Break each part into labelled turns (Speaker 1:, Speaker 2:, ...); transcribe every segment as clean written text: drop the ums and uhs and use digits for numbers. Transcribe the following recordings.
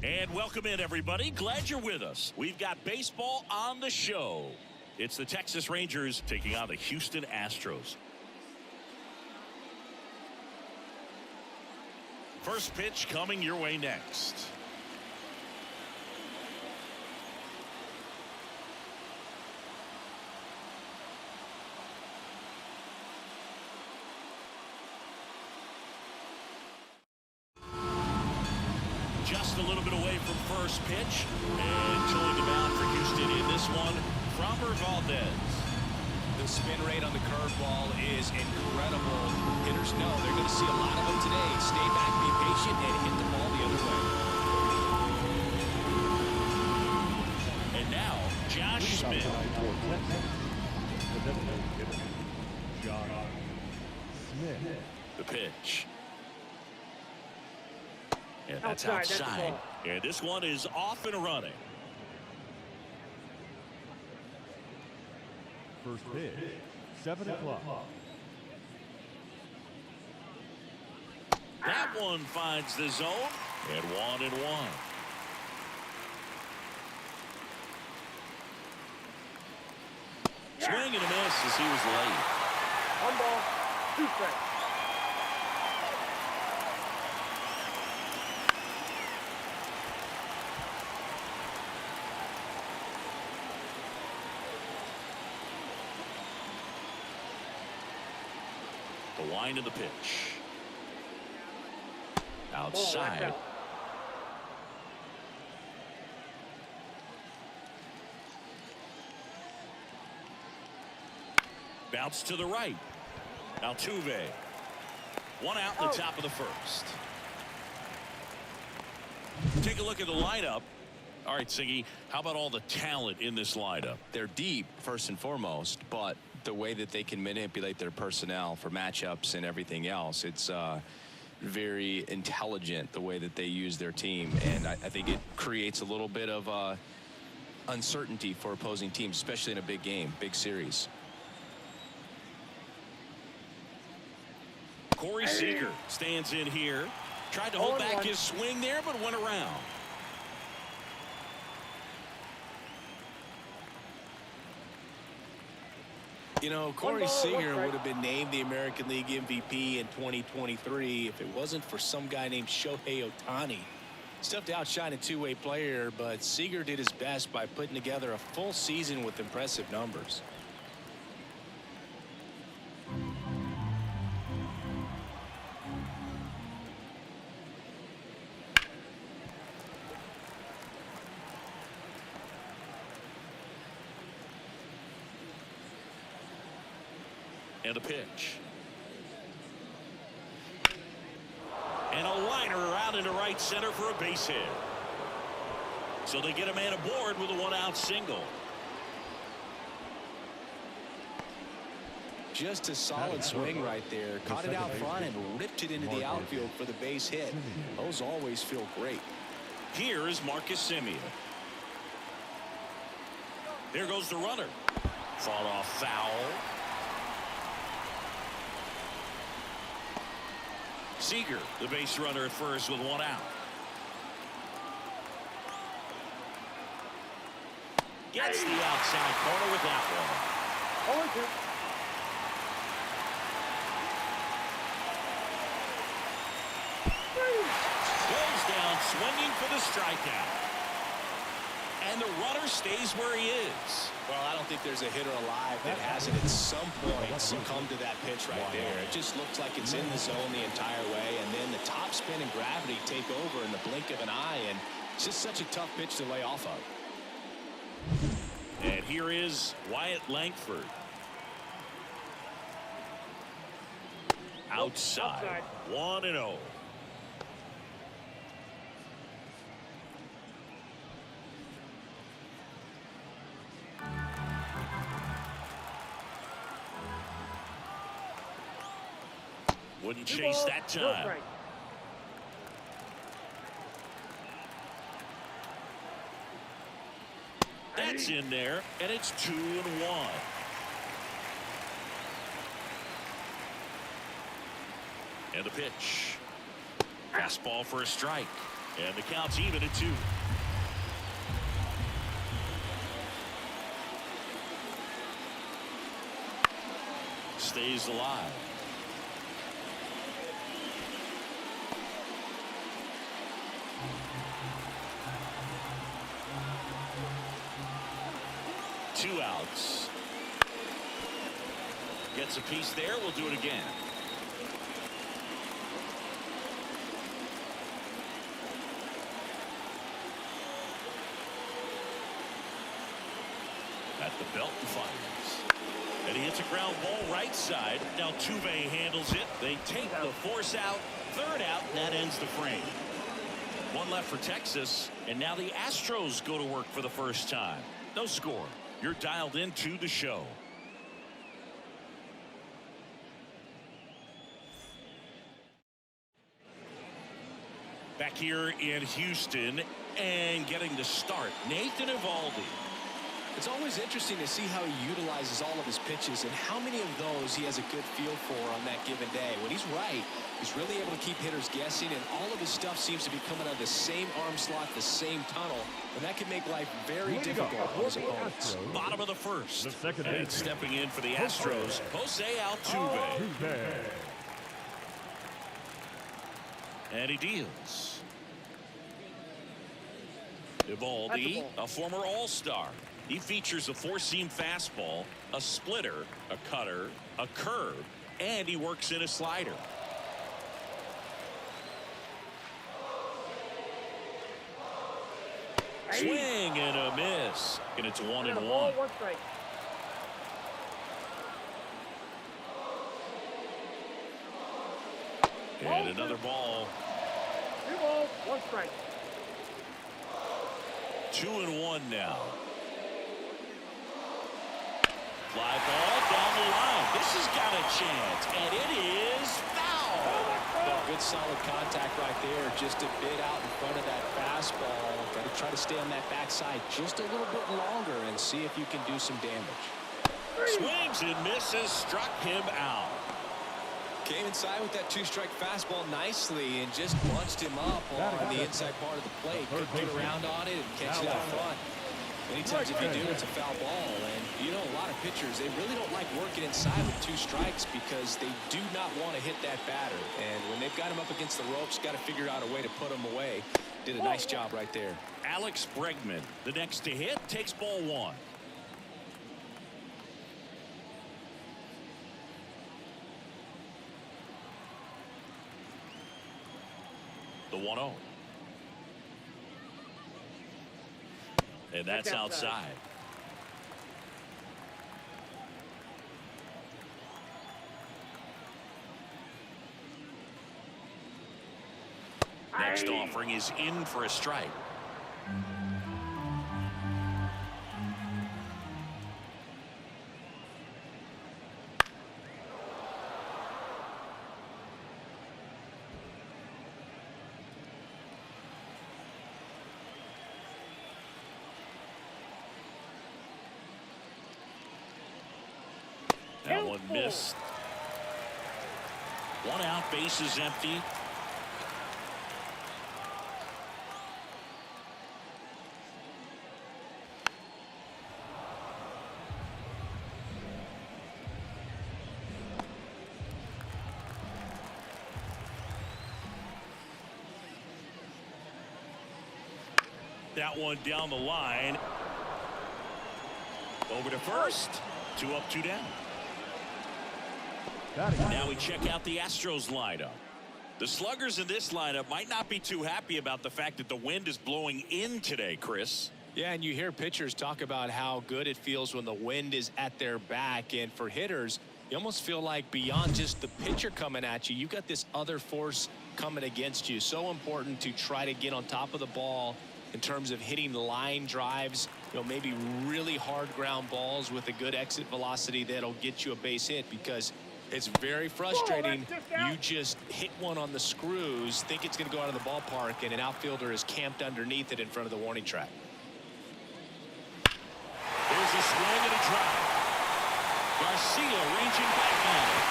Speaker 1: And welcome in, everybody. Glad you're with us. We've got baseball on the show. It's the Texas Rangers taking on the Houston Astros. First pitch coming your way next. Just a little bit away from first pitch, and towing the mound for Houston in this one, Robert Valdez.
Speaker 2: The spin rate on the curveball is incredible. Hitters know they're going to see a lot of them today. Stay back, be patient, and hit the ball the other way.
Speaker 1: And now, Josh Smith. The pitch. And that's outside. And this one is off and running.
Speaker 3: First pitch, 7 o'clock.
Speaker 1: That one finds the zone, and 1-1. Swing and a miss as he was late.
Speaker 4: 1 ball, 2 strikes.
Speaker 1: The line of the pitch. Outside. Bounce to the right. Altuve. 1 out in the top of the first. Take a look at the lineup. All right, Siggy, how about all the talent in this lineup?
Speaker 2: They're deep, first and foremost, but the way that they can manipulate their personnel for matchups and everything else, it's very intelligent the way that they use their team, and I think it creates a little bit of uncertainty for opposing teams, especially in a big game, big series.
Speaker 1: Corey Seager stands in here. Tried to hold back his swing there, but went around.
Speaker 2: You know, Corey Seager would have been named the American League MVP in 2023 if it wasn't for some guy named Shohei Ohtani. It's tough to outshine a two-way player, but Seager did his best by putting together a full season with impressive numbers.
Speaker 1: And a pitch. And a liner out into right center for a base hit. So they get a man aboard with a 1-out single.
Speaker 2: Just a solid swing right there. Caught it out front and ripped it into the outfield for the base hit. Those always feel great.
Speaker 1: Here is Marcus Semien. There goes the runner. Fought off foul. Seager, the base runner at first with 1 out. Gets the outside corner with that one.
Speaker 4: 0-2.
Speaker 1: Goes down swinging for the strikeout. And the runner stays where he is.
Speaker 2: Well, I don't think there's a hitter alive that hasn't at some point succumbed to that pitch right there. It just looks like it's in the zone the entire way, and then the top spin and gravity take over in the blink of an eye, and it's just such a tough pitch to lay off of.
Speaker 1: And here is Wyatt Langford. Outside. 1-0. Wouldn't chase that time. That's in there, and it's 2-1. And the pitch. Fastball for a strike. And the count's even at 2. Stays alive. Two outs. Gets a piece there. We'll do it again. At the belt and fires. And he hits a ground ball right side. Now Tuve handles it. They take the force out. Third out, and that ends the frame. One left for Texas, and now the Astros go to work for the first time. No score. You're dialed into the show. Back here in Houston and getting the start, Nathan Eovaldi.
Speaker 2: It's always interesting to see how he utilizes all of his pitches and how many of those he has a good feel for on that given day. When he's right, he's really able to keep hitters guessing, and all of his stuff seems to be coming out of the same arm slot, the same tunnel, and that can make life very difficult on his opponents.
Speaker 1: Bottom of the first.
Speaker 3: second
Speaker 1: And stepping in for the Astros, Jose Altuve. And he deals. Eovaldi, a former All-Star. He features a four-seam fastball, a splitter, a cutter, a curve, and he works in a slider. Swing and a miss. And it's 1-1.
Speaker 4: One strike.
Speaker 1: And another ball.
Speaker 4: 2 balls, 1 strike.
Speaker 1: 2-1 now. Fly ball down the line. This has got a chance, and it is foul.
Speaker 2: Well, good solid contact right there, just a bit out in front of that fastball. Got to try to stay on that backside just a little bit longer and see if you can do some damage.
Speaker 1: Swings and misses, struck him out.
Speaker 2: Came inside with that 2-strike fastball nicely and just bunched him up on the inside part of the plate. Could get around on it and catch it out front. Many times if you do, it's a foul ball. And you know, a lot of pitchers, they really don't like working inside with 2 strikes because they do not want to hit that batter. And when they've got him up against the ropes, got to figure out a way to put him away. Did a nice job right there.
Speaker 1: Alex Bregman, the next to hit, takes ball 1. The 1-0. And that's outside. Next offering is in for a strike. That one missed. 1 out, base is empty. That one down the line. Over to first. 2 up, 2 down. Now we check out the Astros lineup. The sluggers in this lineup might not be too happy about the fact that the wind is blowing in today, Chris.
Speaker 2: Yeah, and you hear pitchers talk about how good it feels when the wind is at their back. And for hitters, you almost feel like beyond just the pitcher coming at you, you've got this other force coming against you. So important to try to get on top of the ball in terms of hitting line drives, you know, maybe really hard ground balls with a good exit velocity that'll get you a base hit, because it's very frustrating. You just hit one on the screws, think it's going to go out of the ballpark, and an outfielder is camped underneath it in front of the warning track.
Speaker 1: There's a swing and a drive. Garcia ranging back on it.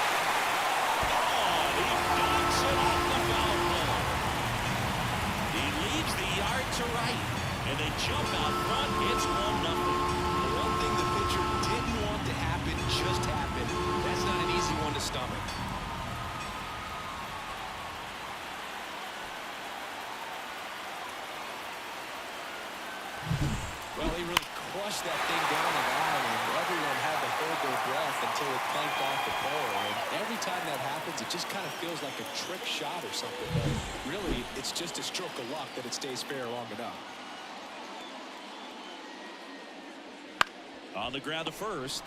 Speaker 1: Oh, he knocks it off the foul pole. The lead moves the yard to right. And they jump out front. It's 1-0.
Speaker 2: The one thing the pitcher didn't want to happen just happened. That's not an easy one to stomach. Well, he really crushed that thing down the line, and everyone had to hold their breath until it clanked off the pole. And every time that happens, it just kind of feels like a trick shot or something. But really, it's just a stroke of luck that it stays fair long enough.
Speaker 1: On the ground to first.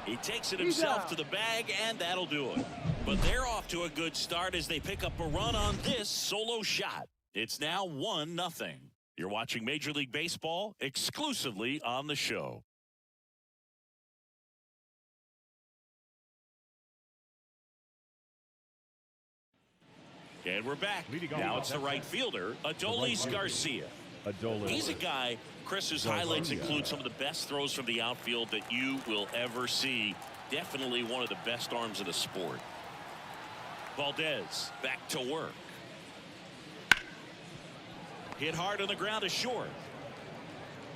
Speaker 1: He takes it himself to the bag, and that'll do it. But they're off to a good start as they pick up a run on this solo shot. It's now 1-0. You're watching Major League Baseball exclusively on the show. And we're back. Now it's the right fielder, Adolis Garcia. He's a guy, Chris's highlights include some of the best throws from the outfield that you will ever see. Definitely one of the best arms of the sport. Valdez back to work. Hit hard on the ground to short.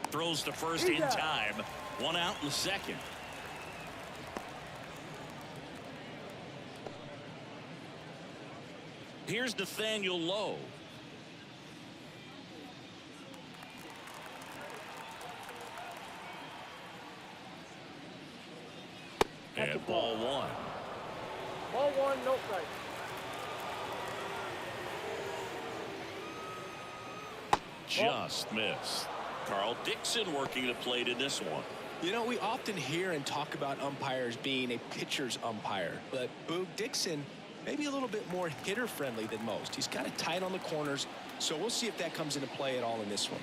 Speaker 1: Throws to first in time. 1 out in the second. Here's Nathaniel Lowe. And ball 1.
Speaker 4: Ball 1, no strike.
Speaker 1: Just missed. Carl Dixon working the plate in this one.
Speaker 2: You know, we often hear and talk about umpires being a pitcher's umpire, but Boog Dixon maybe a little bit more hitter friendly than most. He's kind of tight on the corners, so we'll see if that comes into play at all in this one.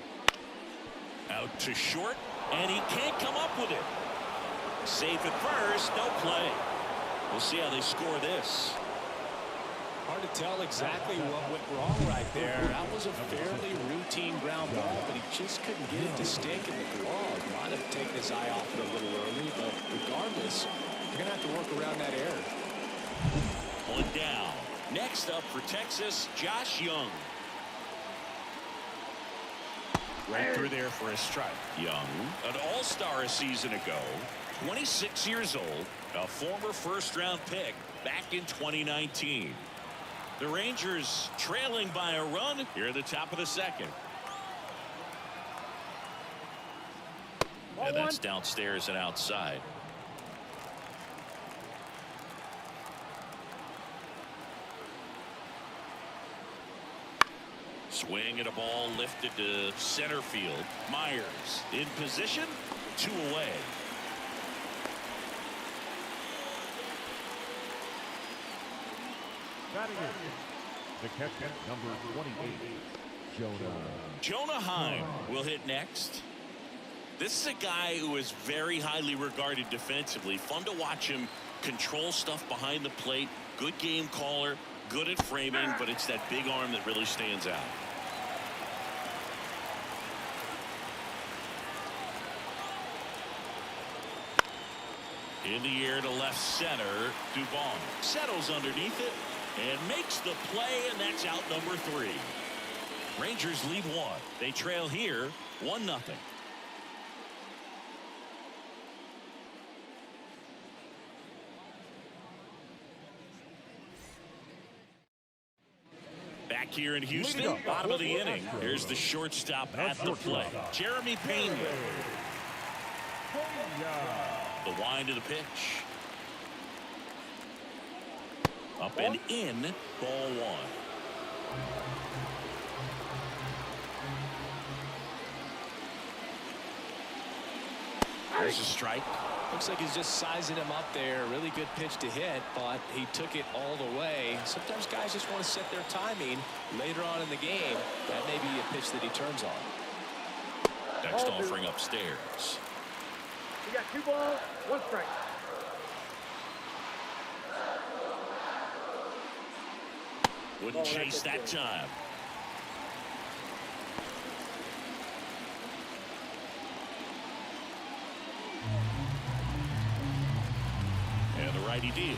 Speaker 1: Out to short, and he can't come up with it. Safe at first, no play. We'll see how they score this.
Speaker 2: Hard to tell exactly what went wrong right there. That was a fairly routine ground ball, but he just couldn't get it to stick in the glove. Might have taken his eye off it a little early, but regardless, you're going to have to work around that error.
Speaker 1: 1 down. Next up for Texas, Josh Young. Right through there for a strike. Young, an all-star a season ago, 26 years old, a former first-round pick back in 2019. The Rangers trailing by a run here at the top of the second. And that's downstairs and outside. Swing and a ball lifted to center field. Myers in position, 2 away.
Speaker 3: Batting in, the catcher, number 28,
Speaker 1: Jonah Heim will hit next. This is a guy who is very highly regarded defensively. Fun to watch him control stuff behind the plate. Good game caller, good at framing, but it's that big arm that really stands out. In the air to left center, Dubon settles underneath it and makes the play, and that's out number 3. Rangers lead 1. They trail here 1-0. Back here in Houston, bottom of the inning. Here's the shortstop at the plate, Jeremy Pena. The wind of the pitch. Up and in, ball 1. There's a strike.
Speaker 2: Looks like he's just sizing him up there. Really good pitch to hit, but he took it all the way. Sometimes guys just want to set their timing later on in the game. That may be a pitch that he turns on.
Speaker 1: Next offering upstairs.
Speaker 4: You got 2 balls, 1 strike.
Speaker 1: Wouldn't chase that time. And the righty deals.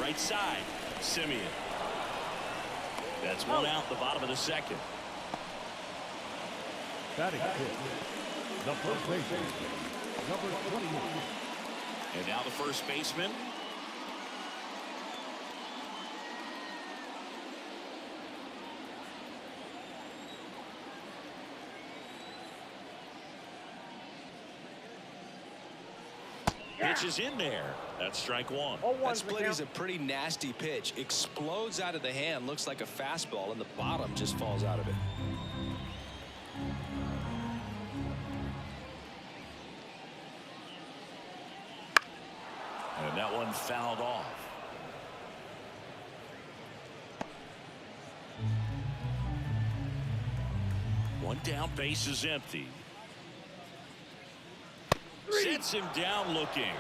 Speaker 1: Right side, Simeon. That's one out the bottom of the second.
Speaker 3: Batting fifth, the first baseman, number 28.
Speaker 1: And now the first baseman. Pitch is in there. That's strike one.
Speaker 2: That split is a pretty nasty pitch. Explodes out of the hand. Looks like a fastball, and the bottom just falls out of it.
Speaker 1: And that one fouled off. One down, base is empty. Sets him down looking.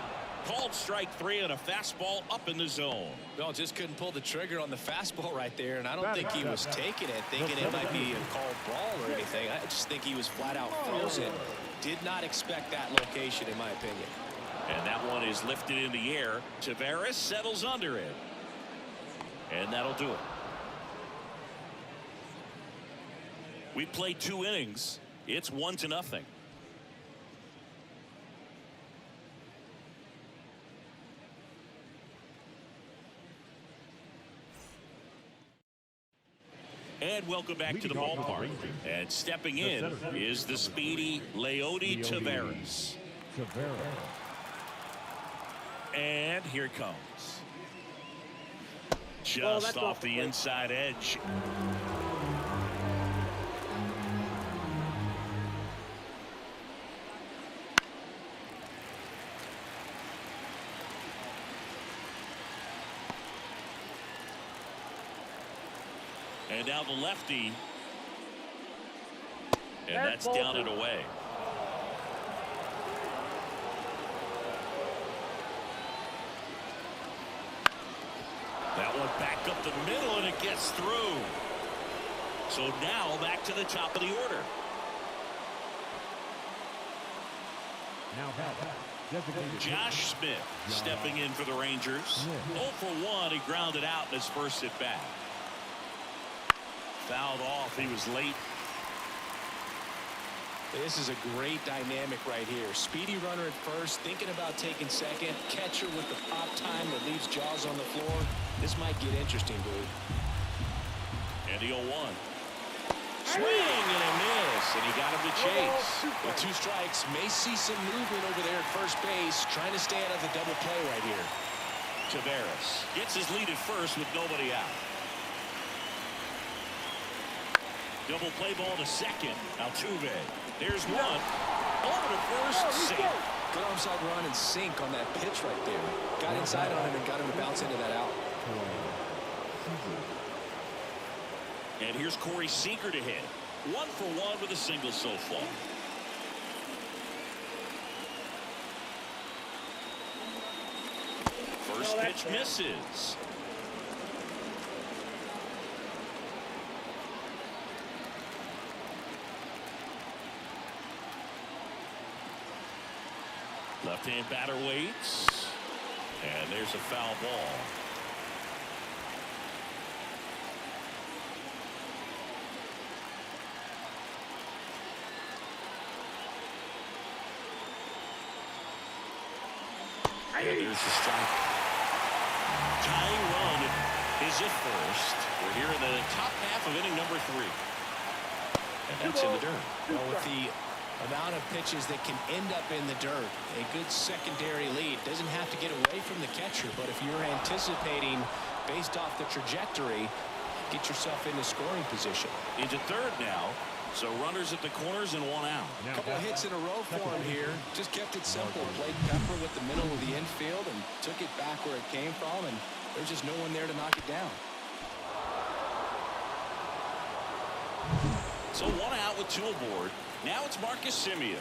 Speaker 1: Called strike three on a fastball up in the zone.
Speaker 2: Well, just couldn't pull the trigger on the fastball right there, and I don't think he was taking it, thinking it might be a called ball or anything. I just think he was flat out frozen. Did not expect that location, in my opinion.
Speaker 1: And that one is lifted in the air. Tavares settles under it. And that'll do it. We played 2 innings. It's 1-0. And welcome back to the ballpark. And stepping in is the speedy Leody Tavares. And here it comes. Just off the inside edge. And now the lefty. And that's down and away. That one back up the middle, and it gets through. So now back to the top of the order. Josh Smith stepping in for the Rangers. 0 for 1. He grounded out in his first at bat. Fouled off. He was late.
Speaker 2: This is a great dynamic right here. Speedy runner at first, thinking about taking second. Catcher with the pop time that leaves Jaws on the floor. This might get interesting, dude.
Speaker 1: And the 0-1. Swing and a miss, and he got him to chase.
Speaker 2: With 2 strikes, may see some movement over there at first base, trying to stay out of the double play right here.
Speaker 1: Tavares gets his lead at first with nobody out. Double play ball to second. Altuve. There's one. Over to first. Safe.
Speaker 2: Good onside run and sink on that pitch right there. Got inside on him and got him to bounce into that out.
Speaker 1: And here's Corey Seager to hit. 1 for 1 with a single so far. First pitch misses. Left-hand batter waits. And there's a foul ball. And there's the strike. Tying run is at first. We're here in the top half of inning number 3. And that's in the dirt.
Speaker 2: Well, with the amount of pitches that can end up in the dirt, a good secondary lead. Doesn't have to get away from the catcher, but if you're anticipating based off the trajectory, get yourself into scoring position.
Speaker 1: Into third now. So runners at the corners and 1 out.
Speaker 2: A couple of hits in a row for him here. Just kept it simple. Played Pepper with the middle of the infield and took it back where it came from, and there's just no one there to knock it down.
Speaker 1: So 1 out with 2 aboard. Now it's Marcus Simeon.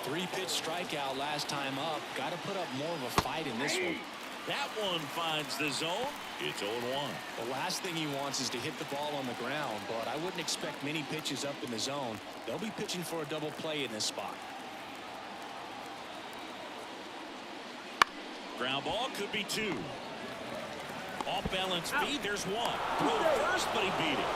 Speaker 2: 3-pitch strikeout last time up. Got to put up more of a fight in this one.
Speaker 1: That one finds the zone. It's 0-1.
Speaker 2: The last thing he wants is to hit the ball on the ground, but I wouldn't expect many pitches up in the zone. They'll be pitching for a double play in this spot.
Speaker 1: Ground ball could be 2. Off balance speed. There's one. Throw first, but he beat it.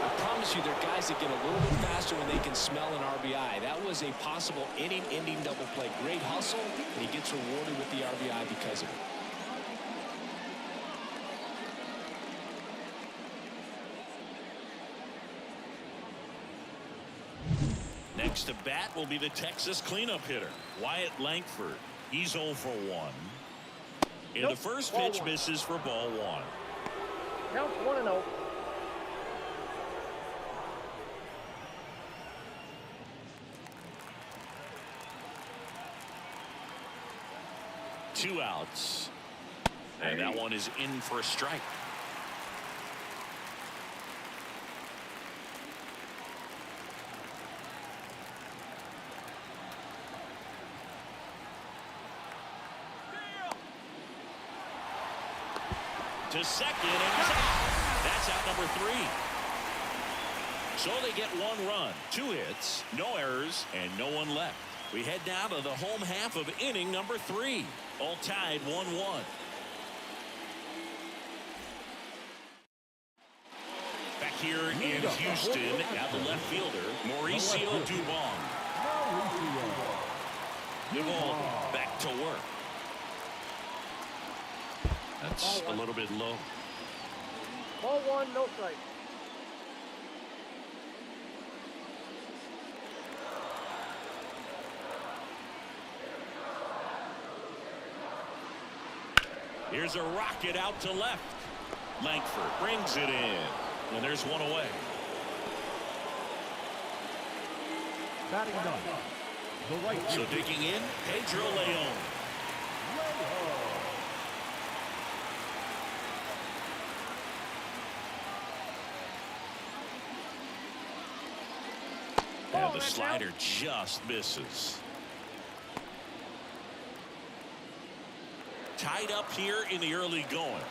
Speaker 2: I promise you, there are guys that get a little bit faster when they can smell an RBI. That was a possible inning-ending double play. Great hustle, and he gets rewarded with the RBI because of it.
Speaker 1: Next to bat will be the Texas cleanup hitter, Wyatt Langford. He's 0 for 1. And the first pitch misses for ball 1.
Speaker 4: Counts 1-0.
Speaker 1: Two outs. And that one is in for a strike. To second, and he's out. That's out number 3. So they get 1 run, 2 hits, no errors, and no one left. We head now to the home half of inning number 3. All tied 1-1. Back here in Houston, at the left fielder, Mauricio Dubon. Dubon back to work. That's a little bit low.
Speaker 4: Ball 1, no strike.
Speaker 1: Here's a rocket out to left. Langford brings it in. And there's one away.
Speaker 3: Batting ninth, the right
Speaker 1: So
Speaker 3: fielder,
Speaker 1: digging in, Pedro Leon. And the slider just misses. Tied up here in the early going.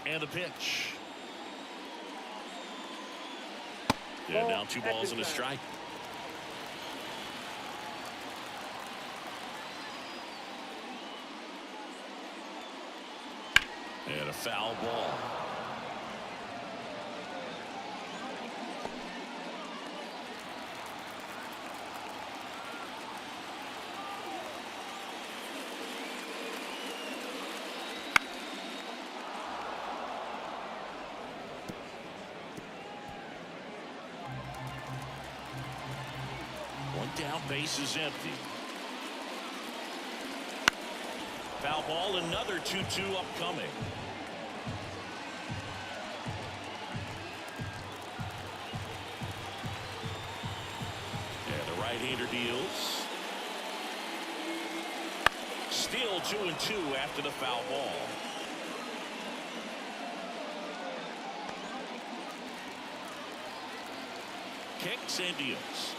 Speaker 1: And the pitch. And now 2 balls and a strike. And a foul ball. One down, base is empty. Foul ball, another 2-2 upcoming. And the right-hander deals. Still 2-2 after the foul ball. Kicks and deals.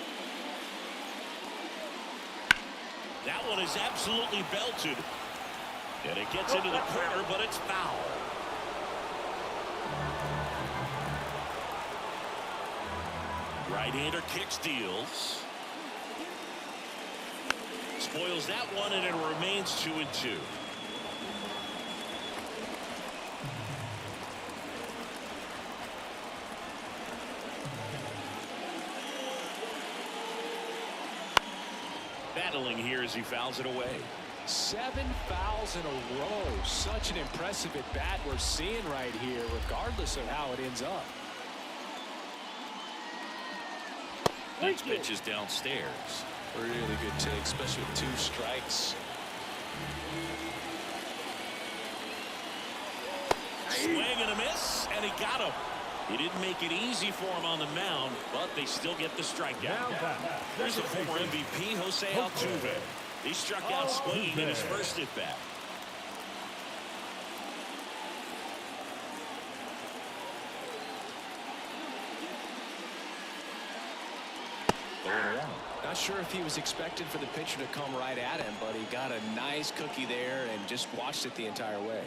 Speaker 1: That one is absolutely belted. And it gets into the corner, but it's foul. Right-hander kicks, deals. Spoils that one, and it remains 2-2. Battling here as he fouls it away.
Speaker 2: 7 fouls in a row. Such an impressive at bat we're seeing right here, regardless of how it ends up.
Speaker 1: Next pitch is downstairs.
Speaker 2: Really good take, especially with 2 strikes.
Speaker 1: Swing and a miss, and he got him. He didn't make it easy for him on the mound, but they still get the strikeout. There's the former MVP, Jose Altuve. He struck out swinging in his first at bat.
Speaker 5: Not sure if he was expected for the pitcher to come right at him, but he got a nice cookie there and just watched it the entire way.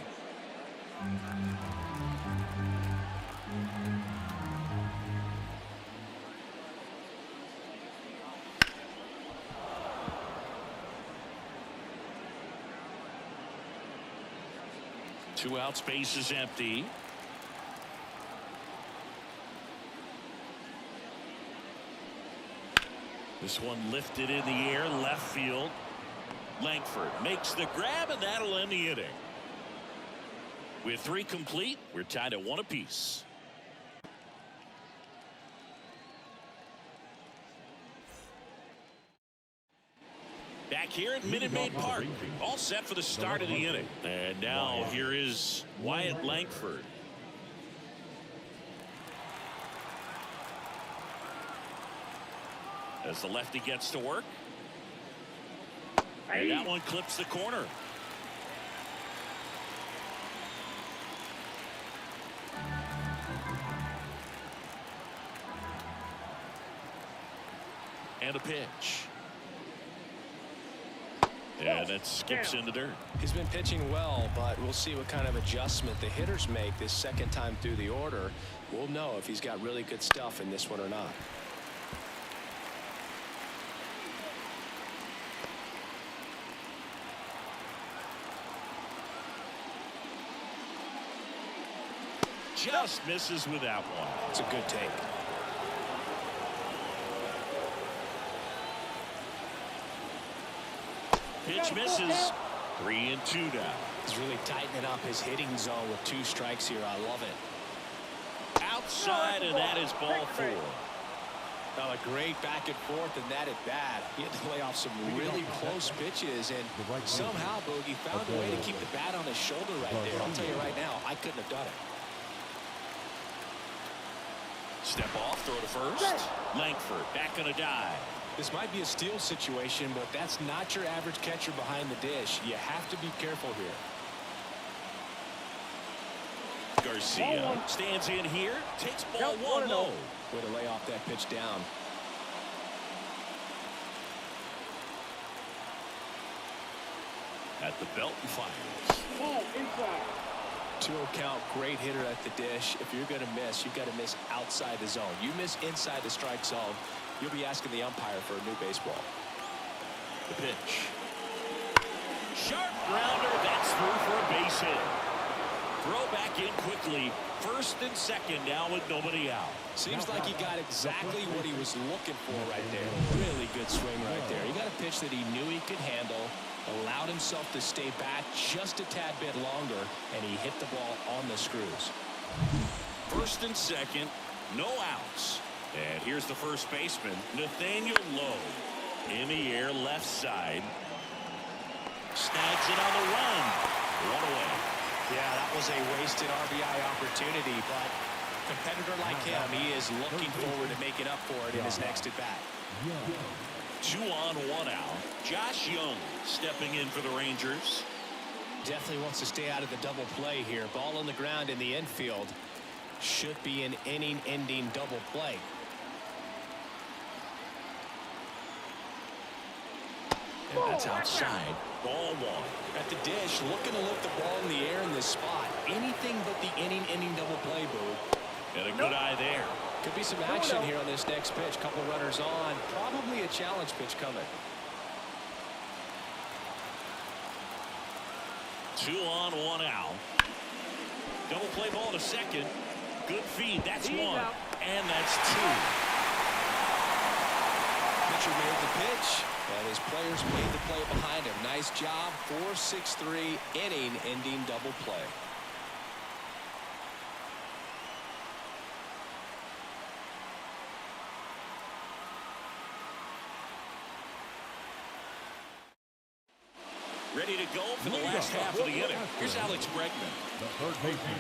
Speaker 1: Two outs, base is empty. This one lifted in the air, left field. Langford makes the grab, and that'll end the inning. With 3 complete, we're tied at 1 apiece. Back here at Minute Maid Park, all set for the start of the inning. And now here is Wyatt Langford. As the lefty gets to work. And that one clips the corner. And a pitch. And it skips in the dirt.
Speaker 5: He's been pitching well, but we'll see what kind of adjustment the hitters make this second time through the order. We'll know if he's got really good stuff in this one or not.
Speaker 1: Just misses with that one.
Speaker 5: It's a good take.
Speaker 1: Pitch misses. 3-2 now.
Speaker 5: He's really tightening up his hitting zone with 2 strikes here. I love it.
Speaker 1: Outside, and that is ball 4.
Speaker 5: Now a great back and forth, and that at bat. He had to play off some really close pitches, and somehow Bogey found a way to keep the bat on his shoulder right there. I'll tell you right now, I couldn't have done it.
Speaker 1: Step off, throw to first. Langford back on a dive.
Speaker 5: This might be a steal situation, but that's not your average catcher behind the dish. You have to be careful here.
Speaker 1: Garcia stands in here, takes ball 1 low.
Speaker 5: Way to lay off that pitch down.
Speaker 1: At the belt and fires.
Speaker 4: Ball inside.
Speaker 5: 2-0 count, great hitter at the dish. If you're going to miss, you've got to miss outside the zone. You miss inside the strike zone, you'll be asking the umpire for a new baseball.
Speaker 1: The pitch. Sharp grounder, that's through for a base hit. Throw back in quickly. First and second now with nobody out.
Speaker 5: Seems like he got exactly what he was looking for right there. Really good swing right there. He got a pitch that he knew he could handle, allowed himself to stay back just a tad bit longer, and he hit the ball on the screws.
Speaker 1: First and second, no outs. And here's the first baseman, Nathaniel Lowe. In the air, left side. Snags it on the run. 1 away.
Speaker 5: Yeah, that was a wasted RBI opportunity, but a competitor like him, he is looking forward to making up for it in his next at-bat.
Speaker 1: 2 on, 1 out. Josh Young stepping in for the Rangers.
Speaker 5: Definitely wants to stay out of the double play here. Ball on the ground in the infield. Should be an inning-ending double play.
Speaker 1: And that's outside. Ball 1.
Speaker 5: At the dish, looking to lift the ball in the air in this spot. Anything but the inning-ending double play, Boo.
Speaker 1: And a good eye there.
Speaker 5: Could be some action here on this next pitch. Couple runners on. Probably a challenge pitch coming.
Speaker 1: 2 on, 1 out. Double play ball to second. Good feed. That's 1. And that's 2.
Speaker 5: Pitcher made the pitch, and his players made the play behind him. Nice job. 4-6-3 inning-ending double play.
Speaker 1: Ready to go for the last half of the inning. Here's Alex Bregman.
Speaker 3: The third baseman,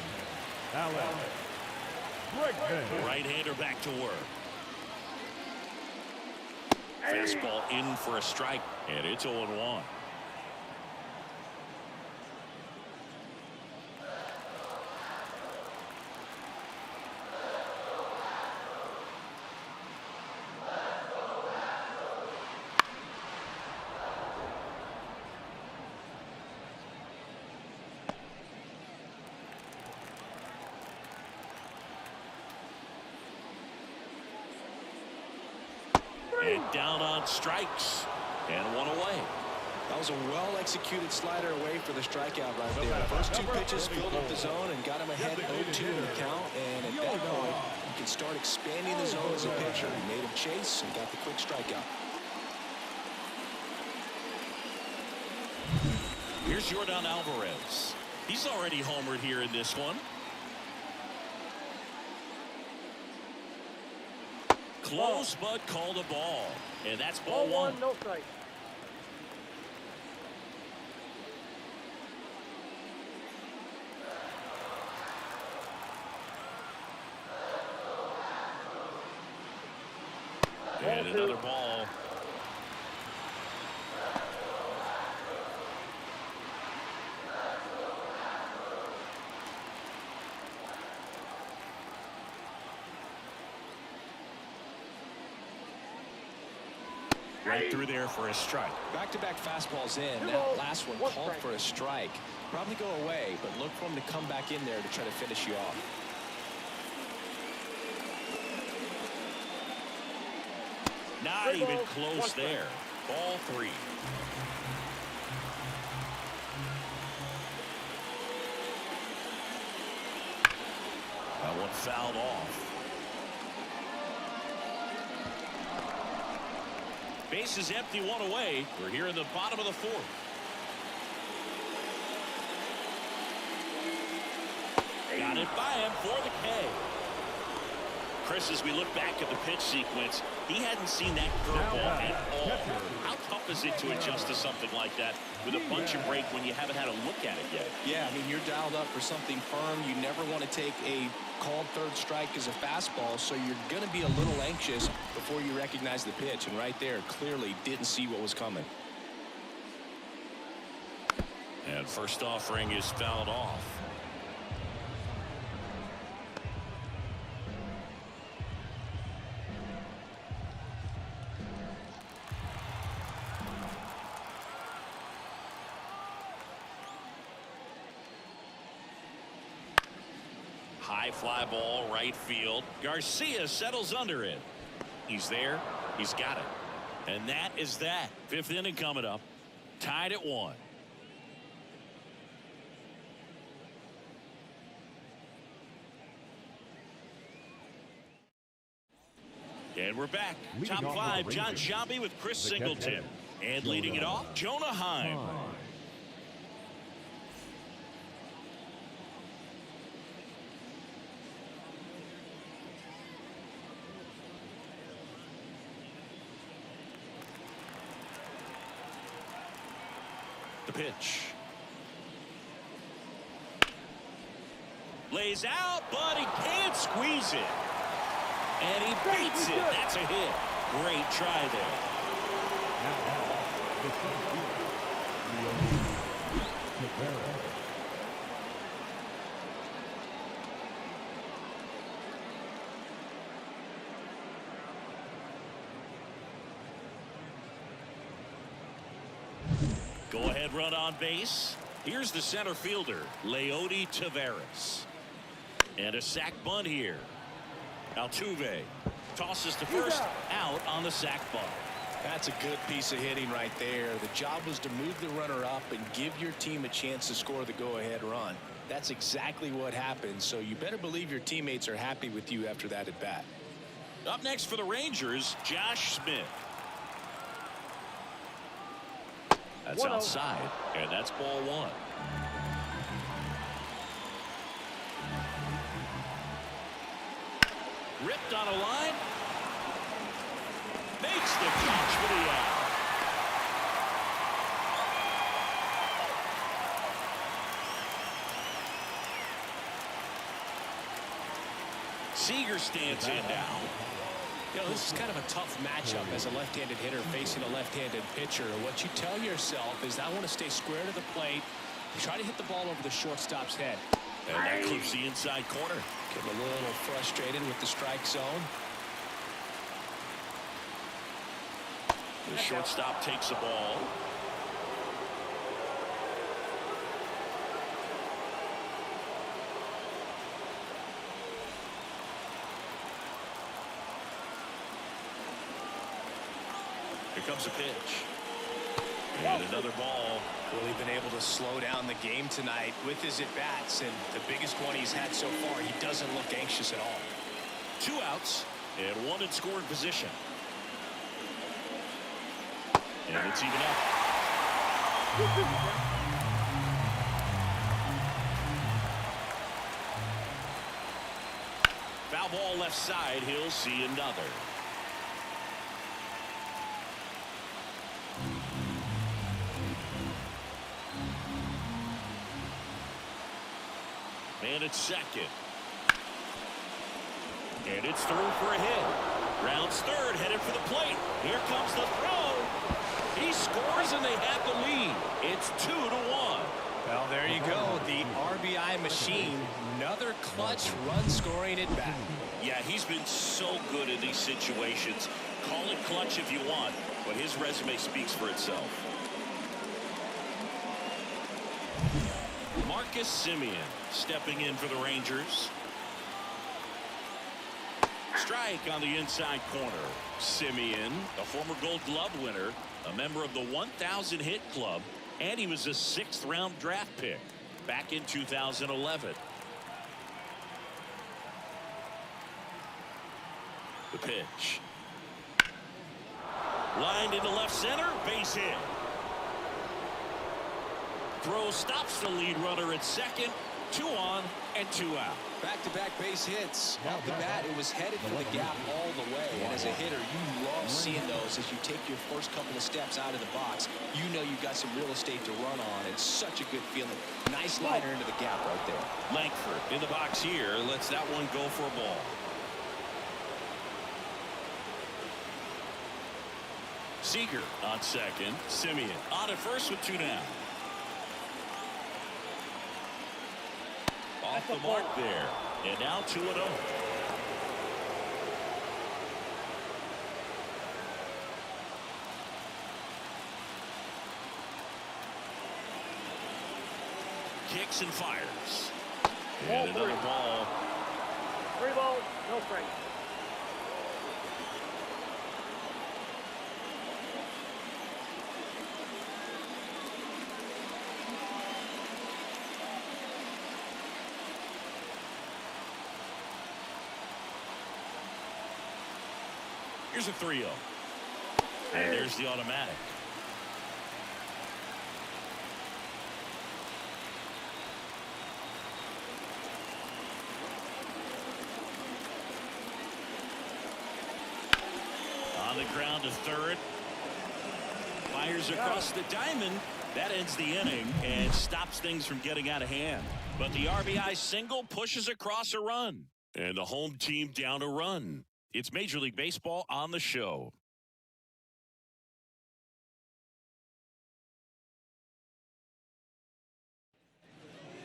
Speaker 3: Alex Bregman.
Speaker 1: Right-hander back to work. Fastball in for a strike, and it's 0-1. And down on strikes. And one away.
Speaker 5: That was a well-executed slider away for the strikeout right there. First two pitches filled up the zone and got him ahead 0-2 in the count. And at that point, you can start expanding the zone as a pitcher. He made him chase and got the quick strikeout.
Speaker 1: Here's Jordan Alvarez. He's already homered here in this one. Close, but called a ball. And that's ball one.
Speaker 4: No strike.
Speaker 1: And another ball. Right through there for a strike.
Speaker 5: Back-to-back fastballs in. That last one called for a strike. Probably go away, but look for him to come back in there to try to finish you off.
Speaker 1: Not even close there. Ball three. That one fouled off. Base is empty, one away. We're here in the bottom of the fourth. Got it by him for the K. Chris, as we look back at the pitch sequence, he hadn't seen that curveball at all. How tough is it to adjust to something like that with a bunch of break when you haven't had a look at it yet?
Speaker 5: Yeah, I mean, you're dialed up for something firm. You never want to take a called third strike as a fastball, so you're going to be a little anxious before you recognize the pitch. And right there, clearly didn't see what was coming.
Speaker 1: And first offering is fouled off. High fly ball, right field. Garcia settles under it. He's there. He's got it. And that is that. Fifth inning coming up. Tied at 1. And we're back. Top five, John Shelby with Chris Singleton. And leading it off, Jonah Heim. The pitch. Lays out, but he can't squeeze it. And he beats it. That's a hit. Great try there. Go-ahead run on base. Here's the center fielder, Leody Taveras. And a sac bunt here. Altuve tosses to first, out on the sac bunt.
Speaker 5: That's a good piece of hitting right there. The job was to move the runner up and give your team a chance to score the go-ahead run. That's exactly what happened, so you better believe your teammates are happy with you after that at bat.
Speaker 1: Up next for the Rangers, Josh Smith. That's outside, and that's ball one. Ripped on a line. Makes the catch for the out. Seager stands in now.
Speaker 5: You know, this is kind of a tough matchup as a left-handed hitter facing a left-handed pitcher. What you tell yourself is, I want to stay square to the plate, try to hit the ball over the shortstop's head.
Speaker 1: And that clips the inside corner.
Speaker 5: Get a little frustrated with the strike zone.
Speaker 1: The shortstop takes the ball. Here comes a pitch. And another ball.
Speaker 5: Really been able to slow down the game tonight with his at-bats, and the biggest one he's had so far, he doesn't look anxious at all.
Speaker 1: 2 outs and 1 in scoring position. And it's even up. Foul ball left side. He'll see another. And it's second. And it's through for a hit. Rounds third, headed for the plate. Here comes the throw. He scores and they have the lead. It's 2-1.
Speaker 5: Well, there you go. The RBI machine. Another clutch run scoring at bat.
Speaker 1: Yeah, he's been so good in these situations. Call it clutch if you want, but his resume speaks for itself. Marcus Semien stepping in for the Rangers. Strike on the inside corner. Semien, a former Gold Glove winner, a member of the 1,000 hit club, and he was a 6th round draft pick back in 2011. The pitch. Lined into left center, base hit. Throw stops the lead runner at second. 2 on and 2 out.
Speaker 5: Back-to-back base hits. Off the bat, it was headed for the gap all the way. And as a hitter, you love seeing those as you take your first couple of steps out of the box. You know you've got some real estate to run on. It's such a good feeling. Nice liner into the gap right there.
Speaker 1: Langford in the box here. Lets that one go for a ball. Seager on second. Semien on at first with 2 down. Off the mark there. And now 2-0. Kicks and fires. And another ball.
Speaker 4: 3 balls, no strikes.
Speaker 1: Here's a 3-0. And there's the automatic. On the ground to third. Fires across the diamond. That ends the inning and stops things from getting out of hand. But the RBI single pushes across a run. And the home team down a run. It's Major League Baseball on the show.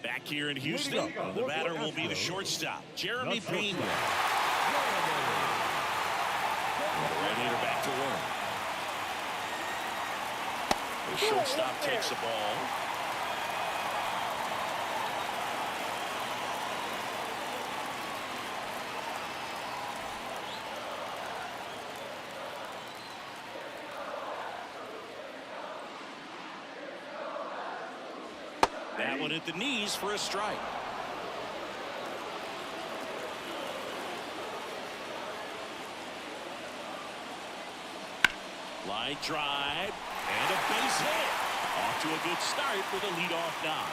Speaker 1: Back here in Houston, the batter will be the shortstop, Jeremy Pena. Right-hander back to work. The shortstop takes the ball. That one at the knees for a strike. Line drive and a base hit. Off to a good start with a leadoff knock.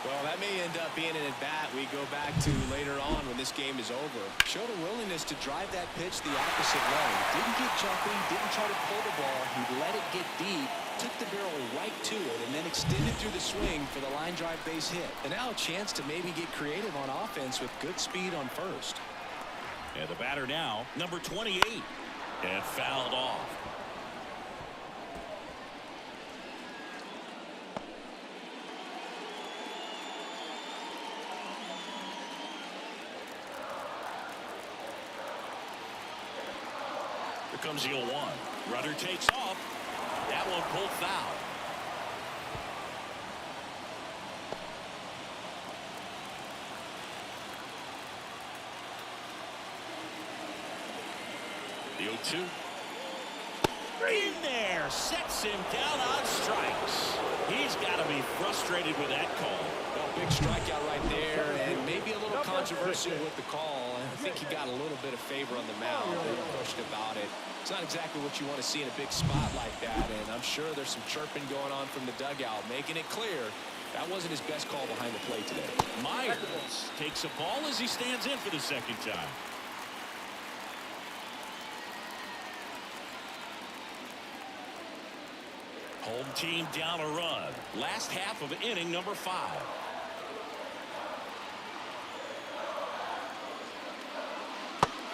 Speaker 5: Well, that may end up being an at-bat we go back to later on when this game is over. Showed a willingness to drive that pitch the opposite way. Didn't get jumpy, didn't try to pull the ball. He let it get deep, took the barrel right to it, and then extended through the swing for the line drive base hit. And now a chance to maybe get creative on offense with good speed on first.
Speaker 1: And the batter now, number 28, and fouled off. Here comes the 0-1. Runner takes off. That one pulled foul. The 0-2. In there, sets him down on strikes. He's got to be frustrated with that call.
Speaker 5: Well, big strikeout right there, and maybe a little controversy with the call. I think he got a little bit of favor on the mound. They pushed about it. It's not exactly what you want to see in a big spot like that, and I'm sure there's some chirping going on from the dugout, making it clear that wasn't his best call behind the plate today.
Speaker 1: Myers takes a ball as he stands in for the second time. Home team down a run. Last half of inning number 5.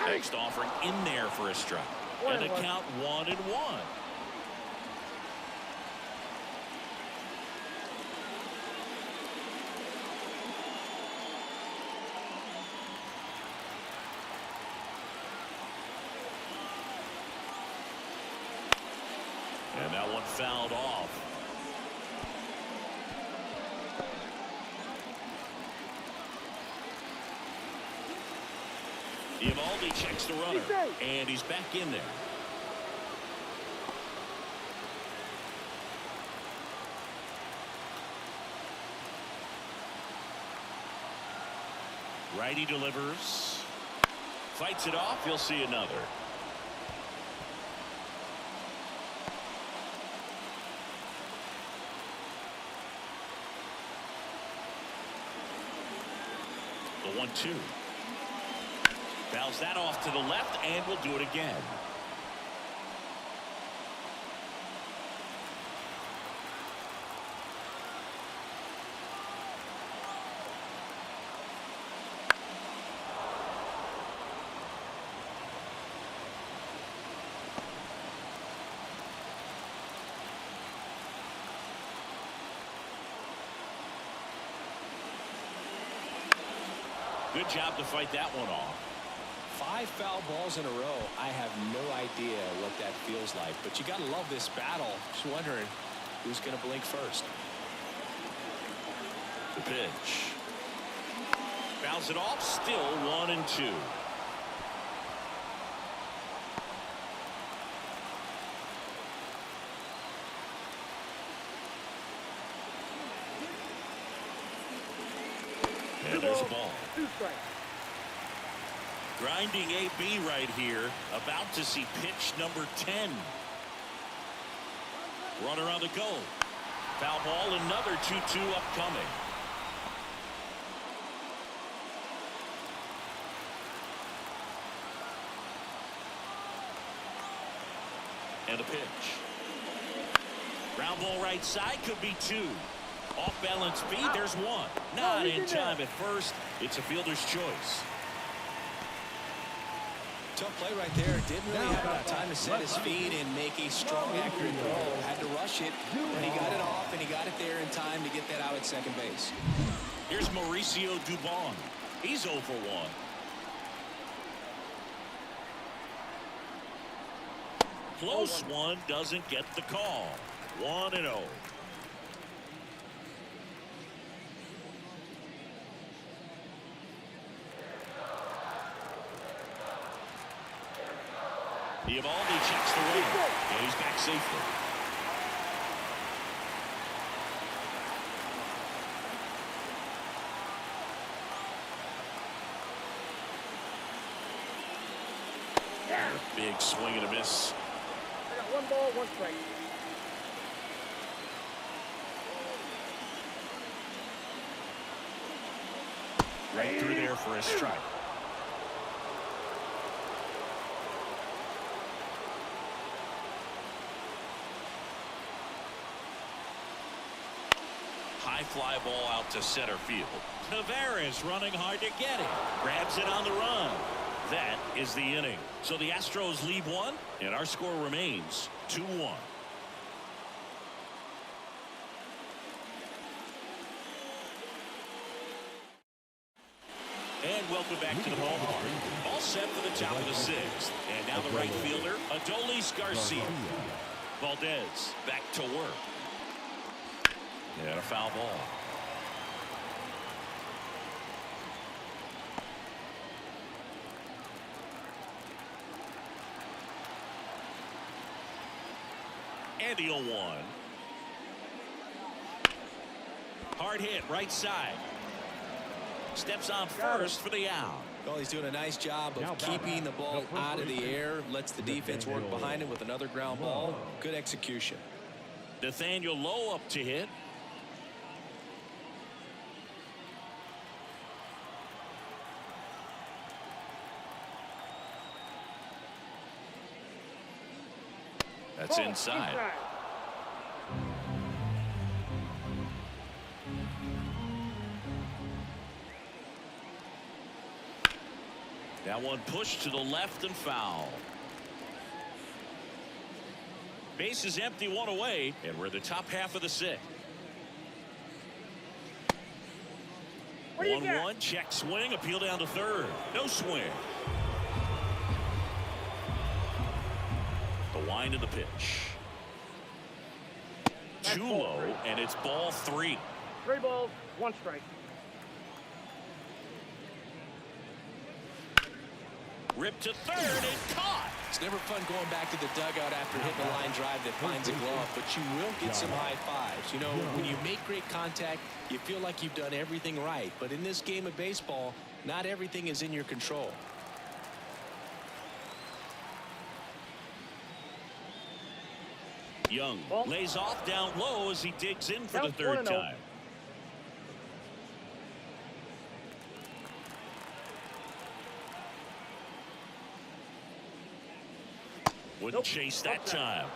Speaker 1: Next offering in there for a strike. And a count 1-1. And that one fouled off. Eovaldi checks the runner, and he's back in there. Righty delivers. Fights it off. He'll see another. The 1-2. Fouls that off to the left, and we'll do it again. Good job to fight that one off.
Speaker 5: 5 foul balls in a row. I have no idea what that feels like, but you got to love this battle. Just wondering who's going to blink first.
Speaker 1: The pitch. Fouls it off. Still 1-2. And there's a ball.
Speaker 4: 2 strikes.
Speaker 1: Grinding AB right here. About to see pitch number 10. Runner on the go. Foul ball. Another 2-2 upcoming. And a pitch. Ground ball right side. Could be 2. Off balance speed. There's 1. Not in time at first. It's a fielder's choice.
Speaker 5: Tough play right there. Didn't really have enough time to set his feet and make a strong, accurate throw. Had to rush it, but he got it off, and he got it there in time to get that out at second base.
Speaker 1: Here's Mauricio Dubon. He's 0 for 1. Close one, doesn't get the call. 1-0. Eovaldi checks the runner, and he's back safely. Big swing and a miss.
Speaker 4: I got 1 ball, 1 strike.
Speaker 1: Right through there for a strike. High fly ball out to center field. Tavares running hard to get it. Grabs it on the run. That is the inning. So the Astros lead 1, and our score remains 2-1. And welcome back to the ballpark. All set for the top of the 6th. And now the right fielder, Adolis Garcia. Valdez back to work. And a foul ball. And the 0-1. Hard hit right side. Steps on first for the out.
Speaker 5: Well, he's doing a nice job of keeping the ball out of the air. Lets the defense work behind him with another ground ball. Good execution.
Speaker 1: Nathaniel Lowe up to hit. That's inside. That one pushed to the left and foul. Base is empty, one away, and we're the top half of the sixth. 1-1, check swing, appeal down to third. No swing. The wind of the pitch. Too low, and it's ball 3.
Speaker 4: 3 balls, 1 strike.
Speaker 1: Ripped to third and caught.
Speaker 5: It's never fun going back to the dugout after hitting a line drive that finds a glove, but you will get some high fives. You know, when you make great contact, you feel like you've done everything right. But in this game of baseball, not everything is in your control.
Speaker 1: Young lays off down low as he digs in for the third time. Wouldn't chase that time.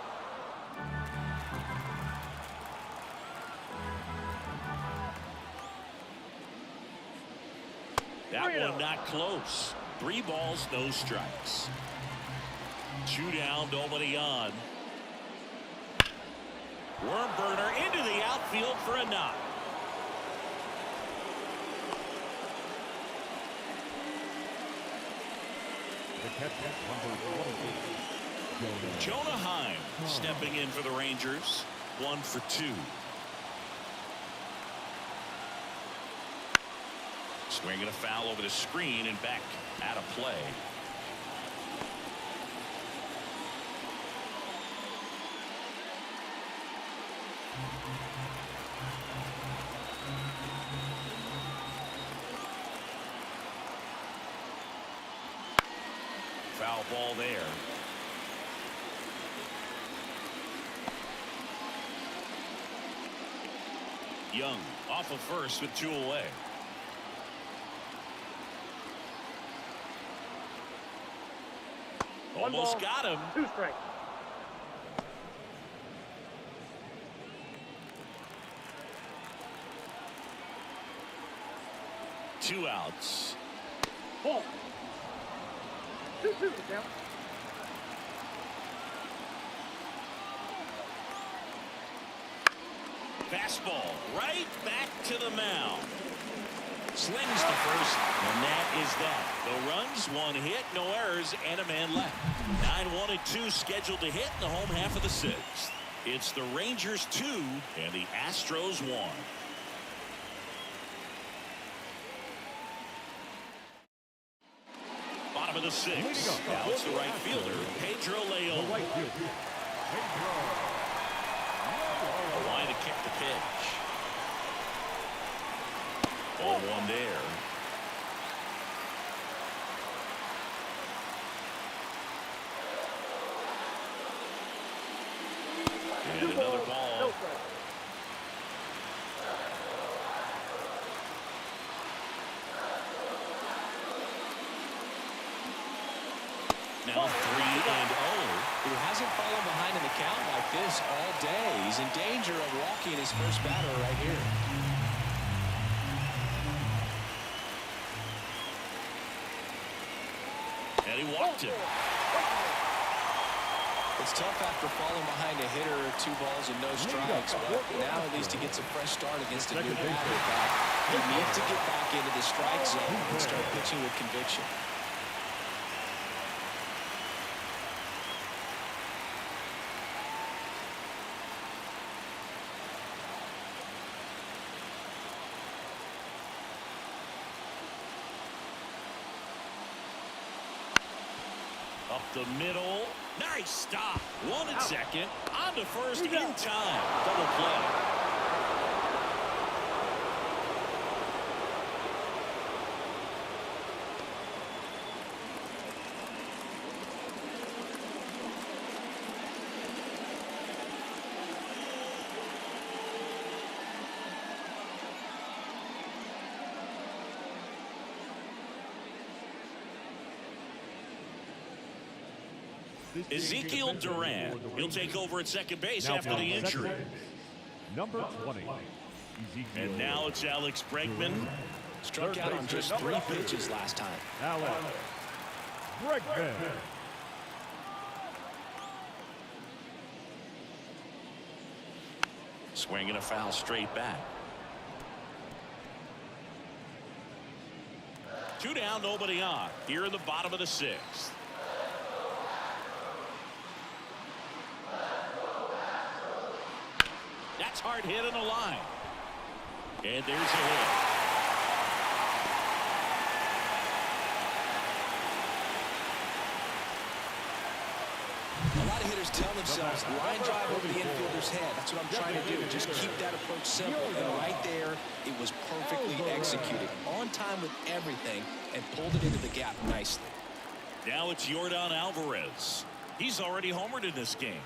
Speaker 1: That one not close. 3 balls, no strikes. 2 down, nobody on. Worm burner into the outfield for a knock.
Speaker 3: The catcher, number 28,
Speaker 1: Jonah Heim stepping in for the Rangers. 1 for 2. Swinging a foul over the screen and back out of play. Foul ball there. Young off of first with 2 away. Almost got him.
Speaker 4: 2 strikes.
Speaker 1: Two outs.
Speaker 4: Ball. 2-2 count.
Speaker 1: Fastball right back to the mound. Slings the first, and that is that. No runs, 1 hit, no errors, and a man left. 9-1 and 2 scheduled to hit in the home half of the 6th. It's the Rangers 2 and the Astros 1. Bottom of the 6th. Now it's the right fielder, Pedro Leon.
Speaker 3: the right fielder, Pedro.
Speaker 1: The line to kick the pitch. 0-1 there. And another ball. Now 3-0.
Speaker 5: Who hasn't fallen behind in the count like this all day. He's in danger of walking his first batter right here.
Speaker 1: And he walked him.
Speaker 5: It's tough after falling behind a hitter, 2 balls and no strikes, but now at least he gets a fresh start against a new batter. He needs to get back into the strike zone and start pitching with conviction.
Speaker 1: Up the middle. Nice stop. One and second. On to first in time. Double play. Ezekiel Duran. He'll take over at second base after the injury.
Speaker 3: Number 20.
Speaker 1: And now it's Alex Bregman.
Speaker 5: Struck out on just 3 pitches last time.
Speaker 3: Alex Bregman.
Speaker 1: Swinging a foul straight back. 2 down, nobody on. Here in the bottom of the 6th. That's hard hit in the line. And there's a hit.
Speaker 5: A lot of hitters tell themselves, line drive over the infielder's head. That's what I'm trying to do. Just keep that approach simple. And right there, it was perfectly executed. On time with everything and pulled it into the gap nicely.
Speaker 1: Now it's Yordan Alvarez. He's already homered in this game.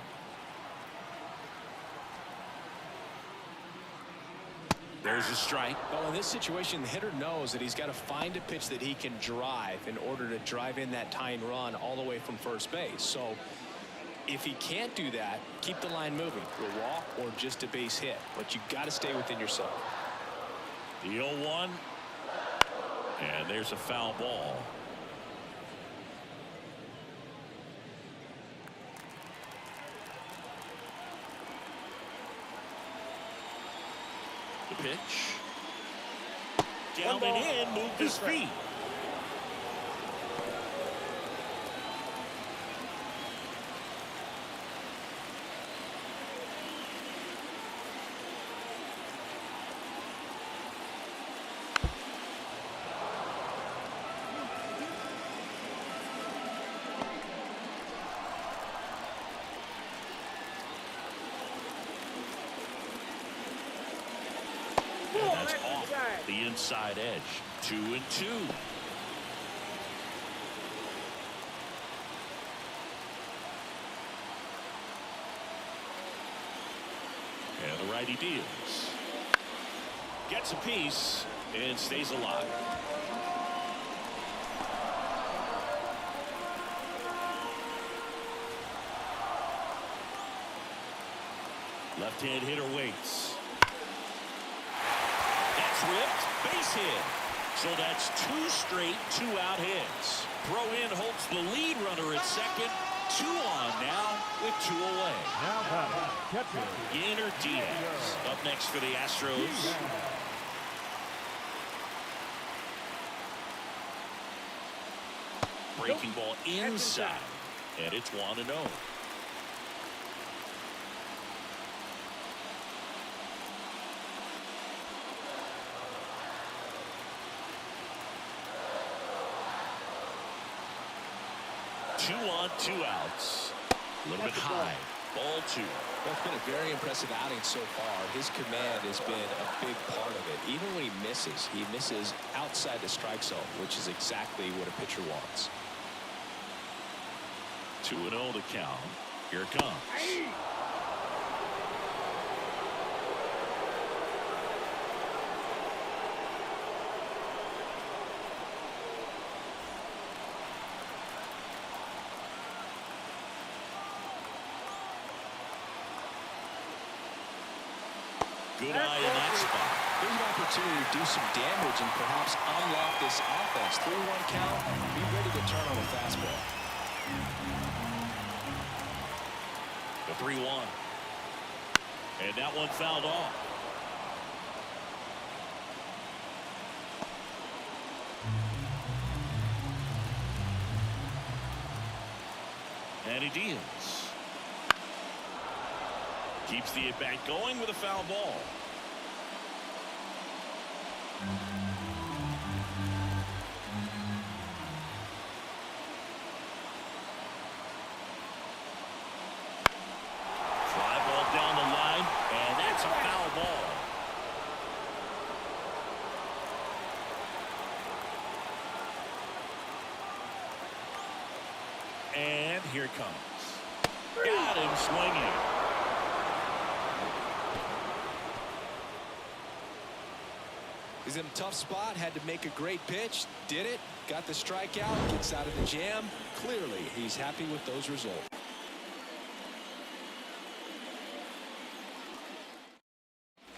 Speaker 1: There's a strike.
Speaker 5: Well, in this situation, the hitter knows that he's got to find a pitch that he can drive in order to drive in that tying run all the way from first base. So if he can't do that, keep the line moving. A walk or just a base hit. But you got to stay within yourself.
Speaker 1: The 0-1. And there's a foul ball. The pitch. Down and in, moved his feet. And that's off the inside edge. 2-2. And the righty deals. Gets a piece and stays alive. Left-hand hitter waits. That's ripped. Base hit. So that's 2 straight 2-out hits. Throw in holds the lead runner at second. 2 on now with 2 away.
Speaker 3: Now batting, catcher.
Speaker 1: Yenner Diaz up next for the Astros. Breaking ball inside. And it's 1-0. Two on, 2 outs. A little bit high. Ball 2.
Speaker 5: Well, it's been a very impressive outing so far. His command has been a big part of it. Even when he misses outside the strike zone, which is exactly what a pitcher wants.
Speaker 1: 2-0 the count. Here it comes. Good eye in that spot.
Speaker 5: There's an opportunity to do some damage and perhaps unlock this offense. 3-1 count. Be ready to turn on a fastball.
Speaker 1: The 3-1. And that one fouled off. And he deals. Keeps the at-bat going with a foul ball. Here it comes. Got him swinging.
Speaker 5: He's in a tough spot, had to make a great pitch, did it, got the strikeout, gets out of the jam. Clearly, he's happy with those results.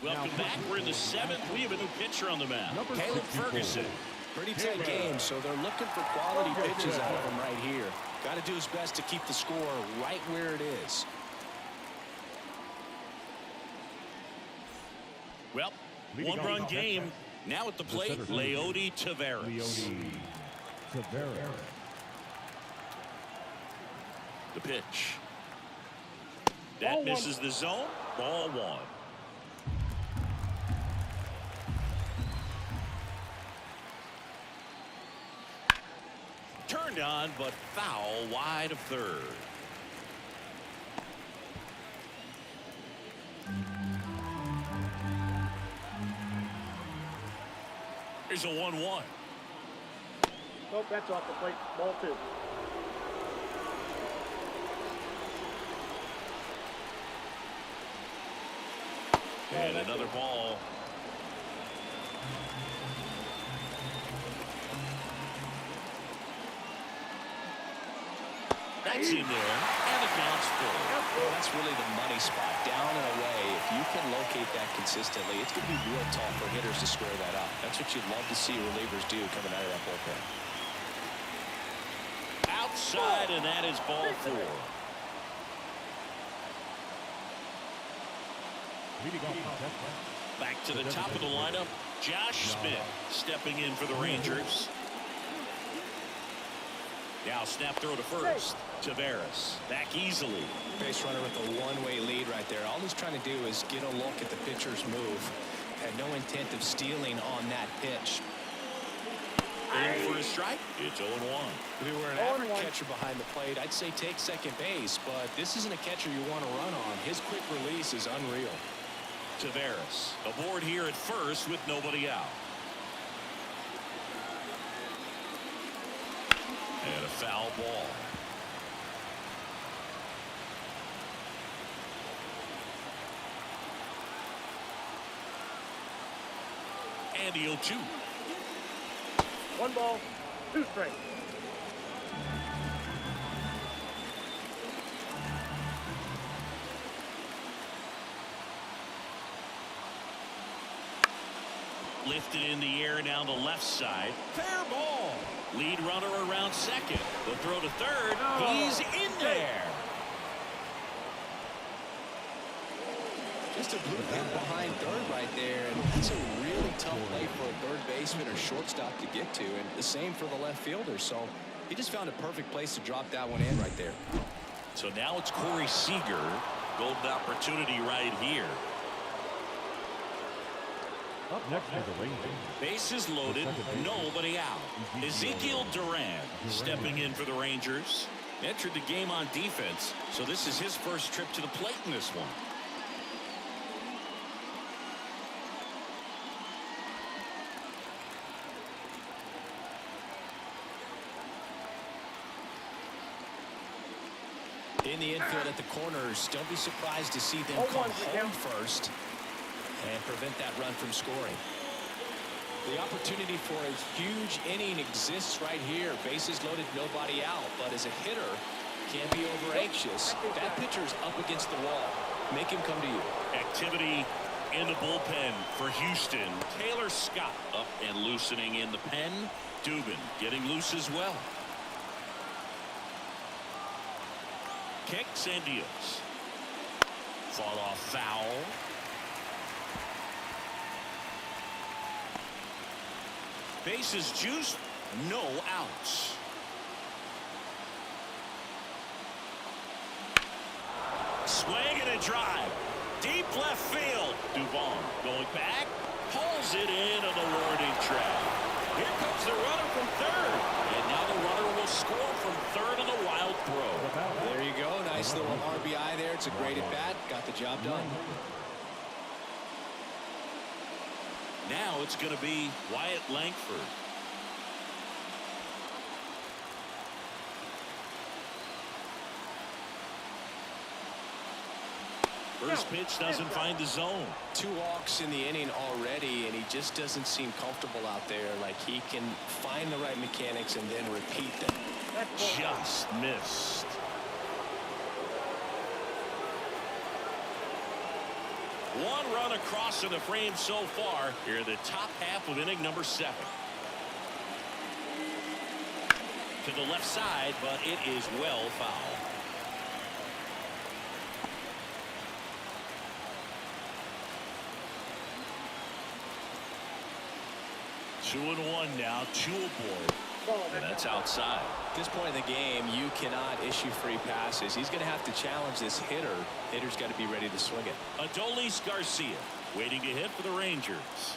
Speaker 1: Welcome back. We're in the 7th. We have a new pitcher on the mound. Caleb Ferguson.
Speaker 5: Pretty tight game, so they're looking for quality pitches out of him right here. Got to do his best to keep the score right where it is.
Speaker 1: Well, one-run game. Now at the plate, Leody Taveras. The pitch. That misses the zone. Ball 1. Turned on, but foul wide of third. Here's a 1-1.
Speaker 4: Nope, that's off the plate. Ball 2.
Speaker 1: And another ball. That's in there, and the count's full.
Speaker 5: Well, that's really the money spot, down and away. If you can locate that consistently, it's going to be real tough for hitters to square that up. That's what you'd love to see relievers do coming out of that bullpen.
Speaker 1: Outside, and that is ball 4. Back to the top of the lineup, Josh Smith stepping in for the Rangers. Now snap throw to first. Taveras back easily.
Speaker 5: Base runner with a one-way lead right there. All he's trying to do is get a look at the pitcher's move. Had no intent of stealing on that pitch.
Speaker 1: In for a strike. It's 0-1.
Speaker 5: If we were an average catcher behind the plate, I'd say take second base, but this isn't a catcher you want to run on. His quick release is unreal.
Speaker 1: Taveras aboard here at first with nobody out. And a foul ball. And the 0-2.
Speaker 4: 1 ball, 2 strikes.
Speaker 1: Lifted in the air down the left side. Fair ball. Lead runner around second. The throw to third. He's in there.
Speaker 5: Just a blue hit behind third right there, and that's a really tough play for a third baseman or shortstop to get to, and the same for the left fielder. So he just found a perfect place to drop that one in right there.
Speaker 1: So now it's Corey Seager. Golden opportunity right here.
Speaker 3: Up next is the Rangers.
Speaker 1: Bases loaded, nobody out. Ezekiel Duran stepping in for the Rangers. Entered the game on defense, so this is his first trip to the plate in this one.
Speaker 5: In the infield at the corners, don't be surprised to see them come home first and prevent that run from scoring. The opportunity for a huge inning exists right here. Bases loaded, nobody out. But as a hitter, can't be over anxious. That pitcher's up against the wall. Make him come to you.
Speaker 1: Activity in the bullpen for Houston. Taylor Scott up and loosening in the pen. Dubin getting loose as well. Kicks and deals. Fall off foul. Bases juiced, no outs. Swing and a drive. Deep left field. Duvall going back. Pulls it in on the warning track. Here comes the runner from third. And now the runner will score from third on the wild throw.
Speaker 5: There you go. Nice little RBI there. It's a great at-bat. Got the job done.
Speaker 1: Now it's going to be Wyatt Langford. First pitch doesn't find the zone.
Speaker 5: 2 walks in the inning already, and he just doesn't seem comfortable out there. Like he can find the right mechanics and then repeat them.
Speaker 1: Just missed. One run across in the frame so far here in the top half of inning number 7. To the left side, but it is well foul. Two and one now, 2 aboard. And that's outside.
Speaker 5: At this point in the game, you cannot issue free passes. He's going to have to challenge this hitter. Hitter's got to be ready to swing it.
Speaker 1: Adolis Garcia waiting to hit for the Rangers.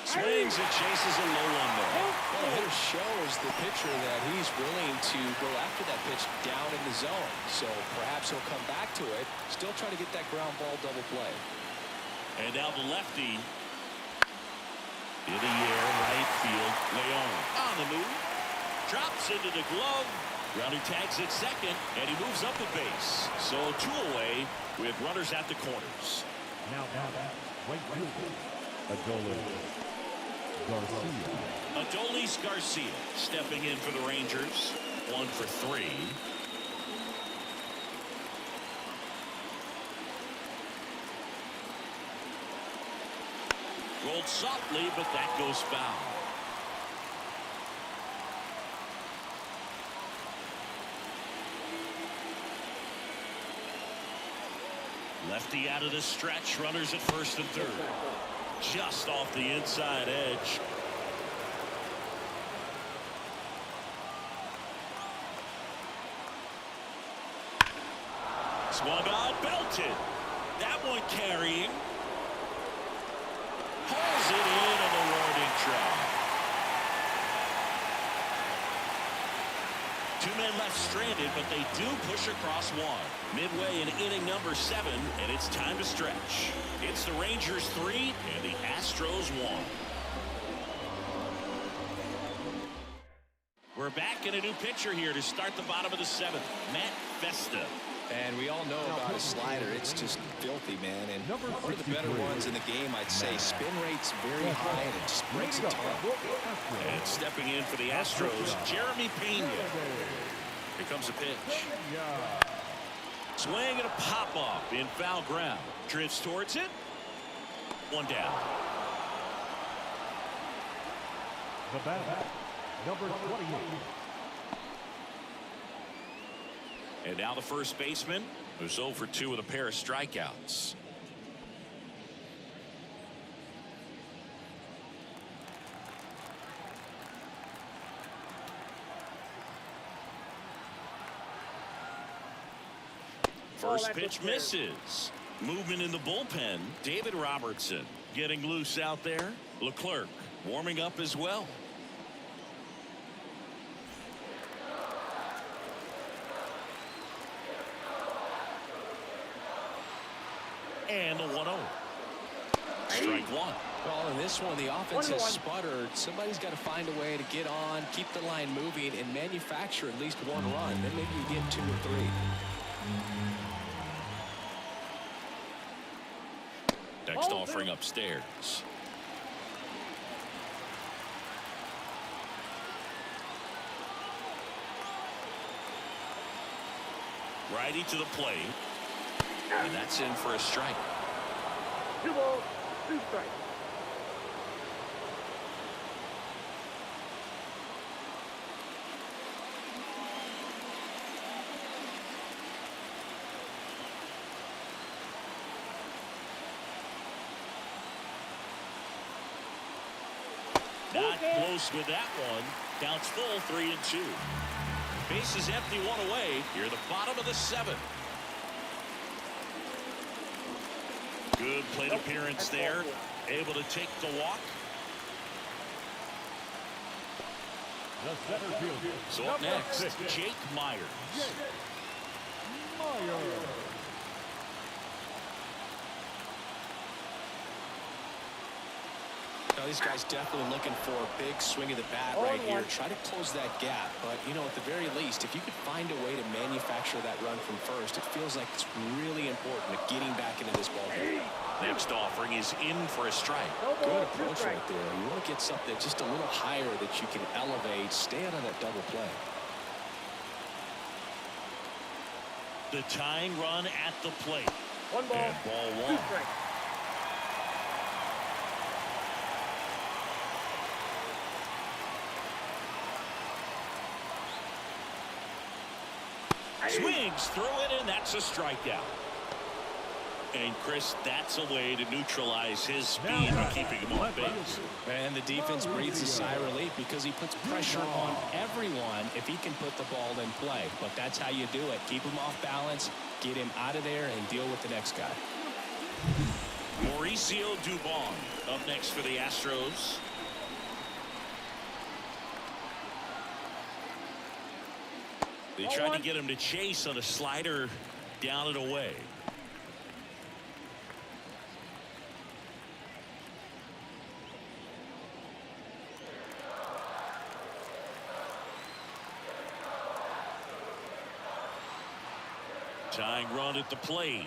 Speaker 1: Swings and chases a low one there.
Speaker 5: Well, the hitter shows the pitcher that he's willing to go after that pitch down in the zone. So perhaps he'll come back to it. Still trying to get that ground ball double play.
Speaker 1: And now the lefty in the air, right field. Leon on the move, drops into the glove. Grounder tags at second, and he moves up the base. So 2 away with runners at the corners.
Speaker 3: Now right fielder,
Speaker 1: Adolis Garcia stepping in for the Rangers. 1 for 3. Rolled softly, but that goes foul. Lefty out of the stretch. Runners at first and third. Just off the inside edge. Swung on, belted. That one carrying. Hauls it in on the warning track. 2 men left stranded, but they do push across 1. Midway in inning number 7, and it's time to stretch. It's the Rangers 3 and the Astros 1. We're back in a new pitcher here to start the bottom of the 7th. Matt Festa.
Speaker 5: And we all know about his slider. It's just filthy, man. And one of the better ones in the game, I'd say. Spin rate's very high, and it just breaks it tough.
Speaker 1: And stepping in for the Astros, Jeremy Pena. Here comes a pitch. Swing and a pop-off in foul ground. Drifts towards it. 1 down.
Speaker 3: the bat, number 28.
Speaker 1: And now the first baseman, who's 0 for 2 with a pair of strikeouts. First pitch misses. Movement in the bullpen. David Robertson getting loose out there. Leclerc warming up as well. And the 1-0. Strike one.
Speaker 5: Well, in this one, the offense has sputtered. Somebody's got to find a way to get on, keep the line moving, and manufacture at least 1 run. Then maybe you get 2 or 3.
Speaker 1: Next offering upstairs. Righty to the plate. And that's in for a strike.
Speaker 4: 2 balls, 2 strikes.
Speaker 1: Not close with that one. Counts full, 3-2. Base is empty, 1 away. Here at the bottom of the 7th. Good plate appearance there. Able to take the walk.
Speaker 3: The center fielder.
Speaker 1: So up next, Jake Myers.
Speaker 5: this guy's definitely looking for a big swing of the bat right here. Try to close that gap. But, you know, at the very least, if you could find a way to manufacture that run from first, it feels like it's really important to getting back into this ball game.
Speaker 1: Next offering is in for a strike.
Speaker 5: Good approach right there. You want to get something just a little higher that you can elevate. Stay out of that double play.
Speaker 1: The tying run at the plate.
Speaker 4: One ball.
Speaker 1: And ball
Speaker 4: Two
Speaker 1: one.
Speaker 4: strikes.
Speaker 1: Swings through it, and that's a strikeout. And, Chris, that's a way to neutralize his speed by keeping him off base.
Speaker 5: And the defense breathes a sigh of relief because he puts pressure on everyone if he can put the ball in play. But that's how you do it. Keep him off balance, get him out of there, and deal with the next guy.
Speaker 1: Mauricio Dubon up next for the Astros. They tried to get him to chase on a slider down and away. Tying run at the plate.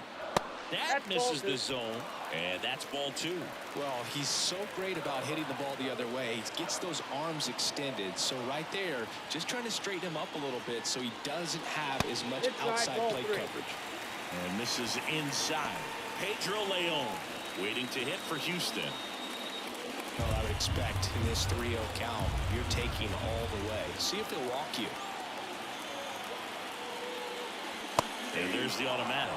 Speaker 1: That misses the zone, and that's ball two.
Speaker 5: Well, he's so great about hitting the ball the other way. He gets those arms extended. So right there, just trying to straighten him up a little bit so he doesn't have as much outside plate coverage.
Speaker 1: And this is inside. Pedro Leon waiting to hit for Houston.
Speaker 5: Well, I would expect in this 3-0 count, you're taking all the way. See if they'll walk you.
Speaker 1: And there's the automatic.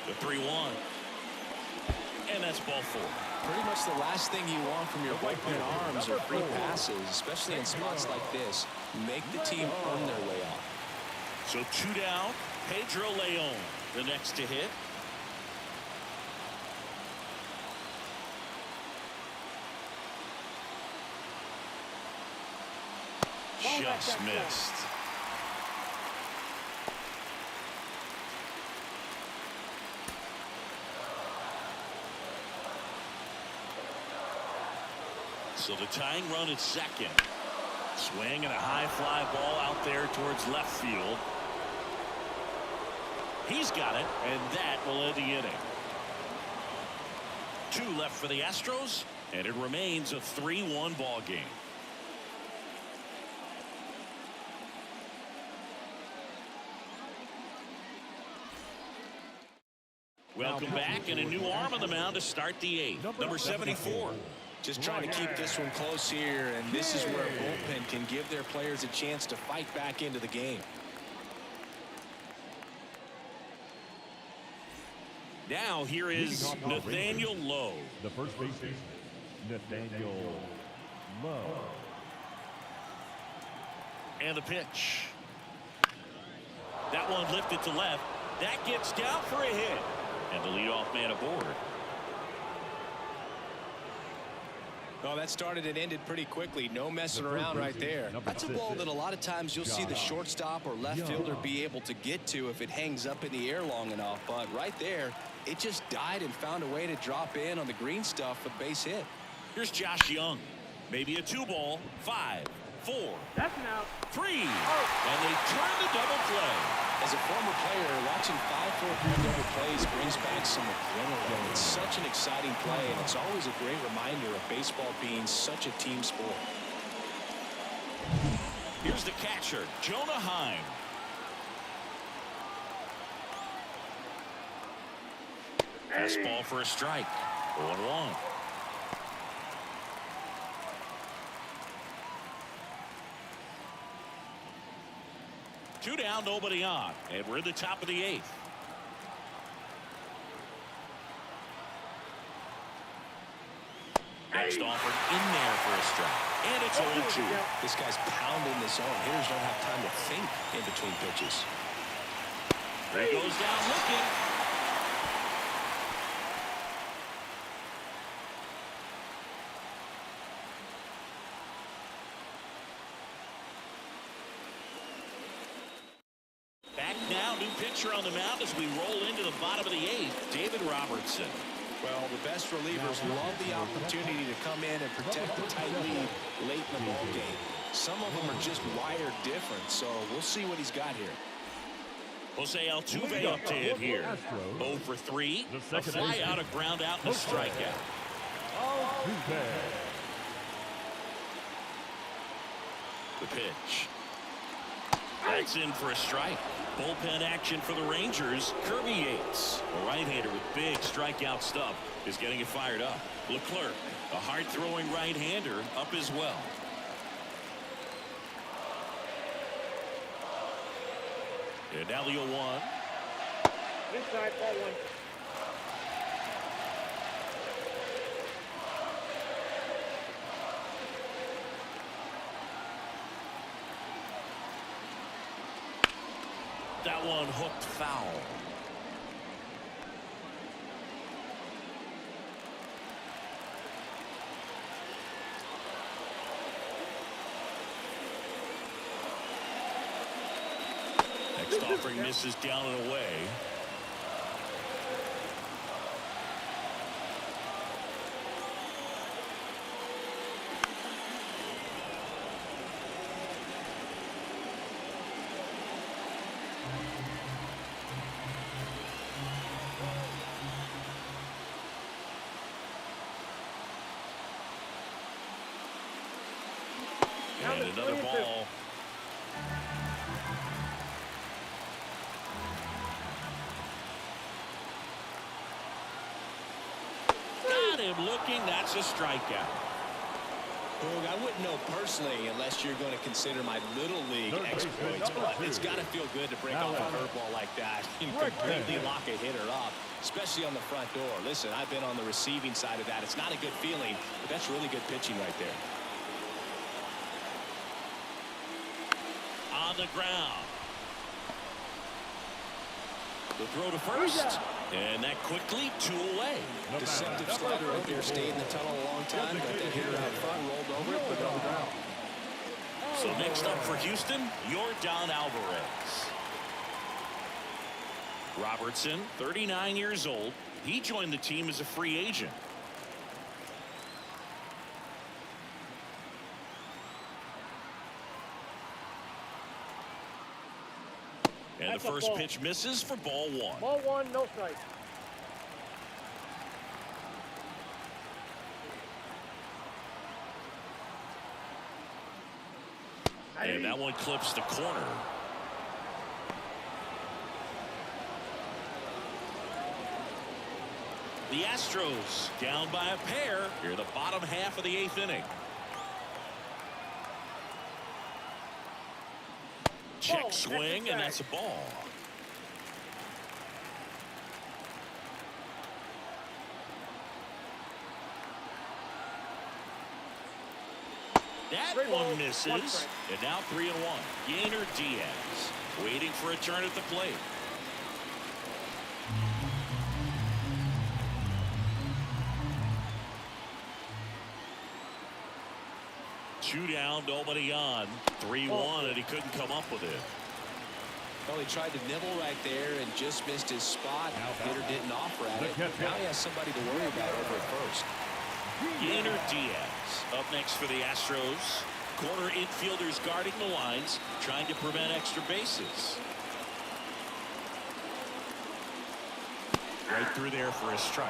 Speaker 1: The 3-1. And that's ball four.
Speaker 5: Pretty much the last thing you want from your bullpen arms are free passes, especially in spots like this. Make the team earn their way out.
Speaker 1: So two down. Pedro Leon, the next to hit. Just missed. So the tying run at second. Swing and a high fly ball out there towards left field. He's got it, and that will end the inning. Two left for the Astros, and it remains a 3-1 ball game. Welcome back, and a new arm on the mound to start the eighth. Number 74.
Speaker 5: Just trying to keep this one close here, and this is where a bullpen can give their players a chance to fight back into the game.
Speaker 1: Now here is Nathaniel Lowe.
Speaker 3: The first baseman, Nathaniel Lowe.
Speaker 1: And the pitch. That one lifted to left. That gets down for a hit. And the leadoff man aboard.
Speaker 5: Well, that started and ended pretty quickly. No messing around right there. That's a ball that a lot of times you'll see the shortstop or left fielder be able to get to if it hangs up in the air long enough. But right there, it just died and found a way to drop in on the green stuff for the base hit.
Speaker 1: Here's Josh Young. Maybe a 2-ball. 5, 4.
Speaker 4: That's an out.
Speaker 1: 3. And they turn the double play.
Speaker 5: As a former player, watching 5-4-3 double plays brings back some adrenaline. It's such an exciting play, and it's always a great reminder of baseball being such a team sport.
Speaker 1: Here's the catcher, Jonah Heim. Fastball for a strike. 0-1. Two down, nobody on, and we're at the top of the eighth. Next offered in there for a strike, and it's 0-2.
Speaker 5: This guy's pounding the zone. Hitters don't have time to think in between pitches.
Speaker 1: He goes down looking. on the mound as we roll into the bottom of the 8th. David Robertson.
Speaker 5: Well, the best relievers love the opportunity to come in and protect the tight lead late in the ball game. Some of them are just wired different, so we'll see what he's got here.
Speaker 1: Jose Altuve up to hit here. 0 for 3. A fly out, a ground out, and a strikeout. The pitch. That's in for a strike. Bullpen action for the Rangers. Kirby Yates, a right-hander with big strikeout stuff, is getting it fired up. Leclerc, a hard-throwing right-hander, up as well. And now the 0-1.
Speaker 4: Inside, ball 1.
Speaker 1: That one hooked foul. Next offering misses down and away. And another ball. Got him looking. That's a strikeout.
Speaker 5: Boog, I wouldn't know personally unless you're going to consider my little league exploits, but it's got to feel good to break off a curveball like that and completely lock a hitter up, especially on the front door. Listen, I've been on the receiving side of that. It's not a good feeling, but that's really good pitching right there.
Speaker 1: On the ground. The throw to first. And that quickly 2 away.
Speaker 5: Deceptive slider right there. Stayed in the tunnel a long time. Got that hitter out front. Rolled over it. Put it on the ground.
Speaker 1: So next up for Houston, Yordan Alvarez. Robertson, 39 years old. He joined the team as a free agent. And
Speaker 4: That's
Speaker 1: the first
Speaker 4: ball.
Speaker 1: pitch misses for ball 1.
Speaker 4: Ball 1, no strike.
Speaker 1: And that one clips the corner. The Astros down by a pair here in the bottom half of the 8th inning. Check swing, and that's a ball. That one misses. And now 3-1. Yainer Diaz waiting for a turn at the plate. Two down, nobody on. 3-1, and he couldn't come up with it.
Speaker 5: Well, he tried to nibble right there and just missed his spot. Hitter didn't offer at it. Now he has somebody to worry about over at first.
Speaker 1: Yainer Diaz up next for the Astros. Corner infielders guarding the lines, trying to prevent extra bases. Right through there for a strike.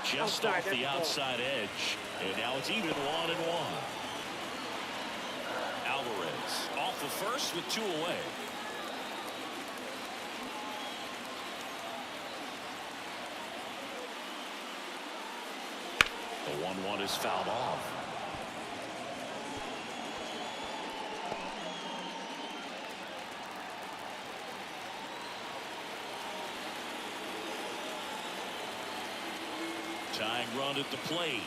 Speaker 1: Just off the outside edge. And now it's even 1-1. Alvarez off the first with 2 away. The 1-1 is fouled off. Tying run at the plate.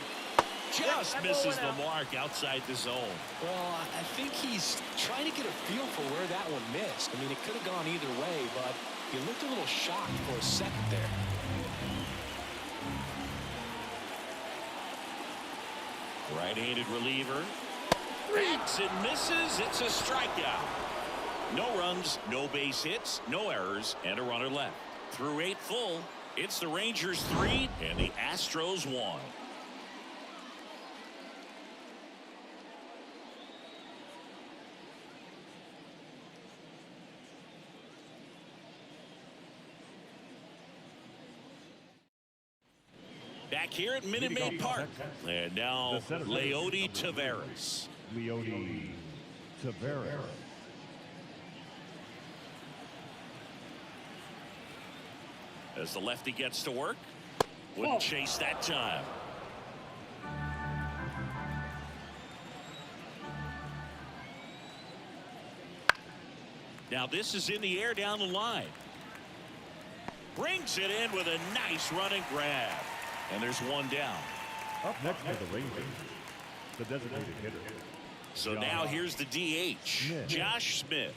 Speaker 1: Just misses the mark outside the zone.
Speaker 5: Well, I think he's trying to get a feel for where that one missed. I mean, it could have gone either way, but he looked a little shocked for a second there.
Speaker 1: Right-handed reliever. Hacks and misses. It's a strikeout. No runs, no base hits, no errors, and a runner left. Through 8 full, it's the Rangers 3 and the Astros 1. Back here at Minute Maid Park. And now Leody Taveras.
Speaker 3: Leody Taveras.
Speaker 1: As the lefty gets to work. Wouldn't chase that time. Now this is in the air down the line. Brings it in with a nice running grab. And there's one down.
Speaker 3: Up next for the Rangers, the designated hitter.
Speaker 1: So now here's the DH, Josh Smith.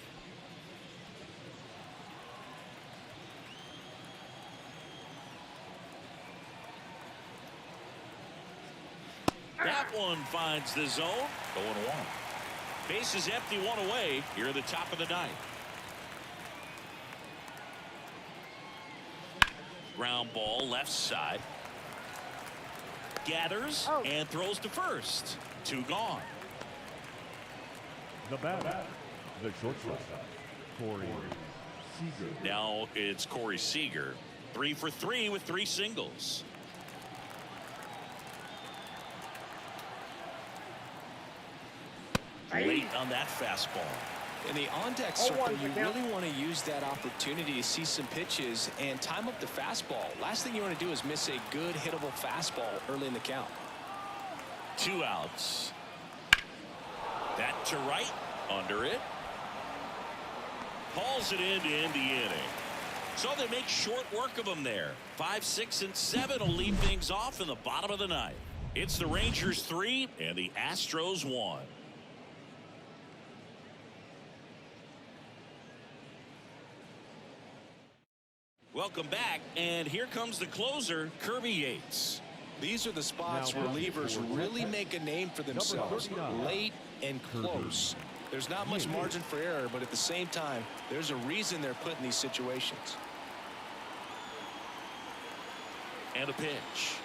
Speaker 1: That one finds the zone. 0-1. Base is empty, 1 away here at the top of the 9th. Ground ball left side. Gathers and throws to first. 2 gone.
Speaker 3: The batter, the shortstop, Corey Seager.
Speaker 1: Now it's Corey Seager. 3 for 3 with 3 singles. Late on that fastball.
Speaker 5: In the on-deck circle, you really want to use that opportunity to see some pitches and time up the fastball. Last thing you want to do is miss a good hittable fastball early in the count.
Speaker 1: 2 outs. That to right. Under it. Hauls it in to end the inning. So they make short work of them there. 5, 6, and 7 will lead things off in the bottom of the 9th. It's the Rangers 3 and the Astros 1. Welcome back, and here comes the closer, Kirby Yates.
Speaker 5: These are the spots relievers really make a name for themselves. Late and close. There's not much margin for error, but at the same time, there's a reason they're put in these situations.
Speaker 1: And a pitch.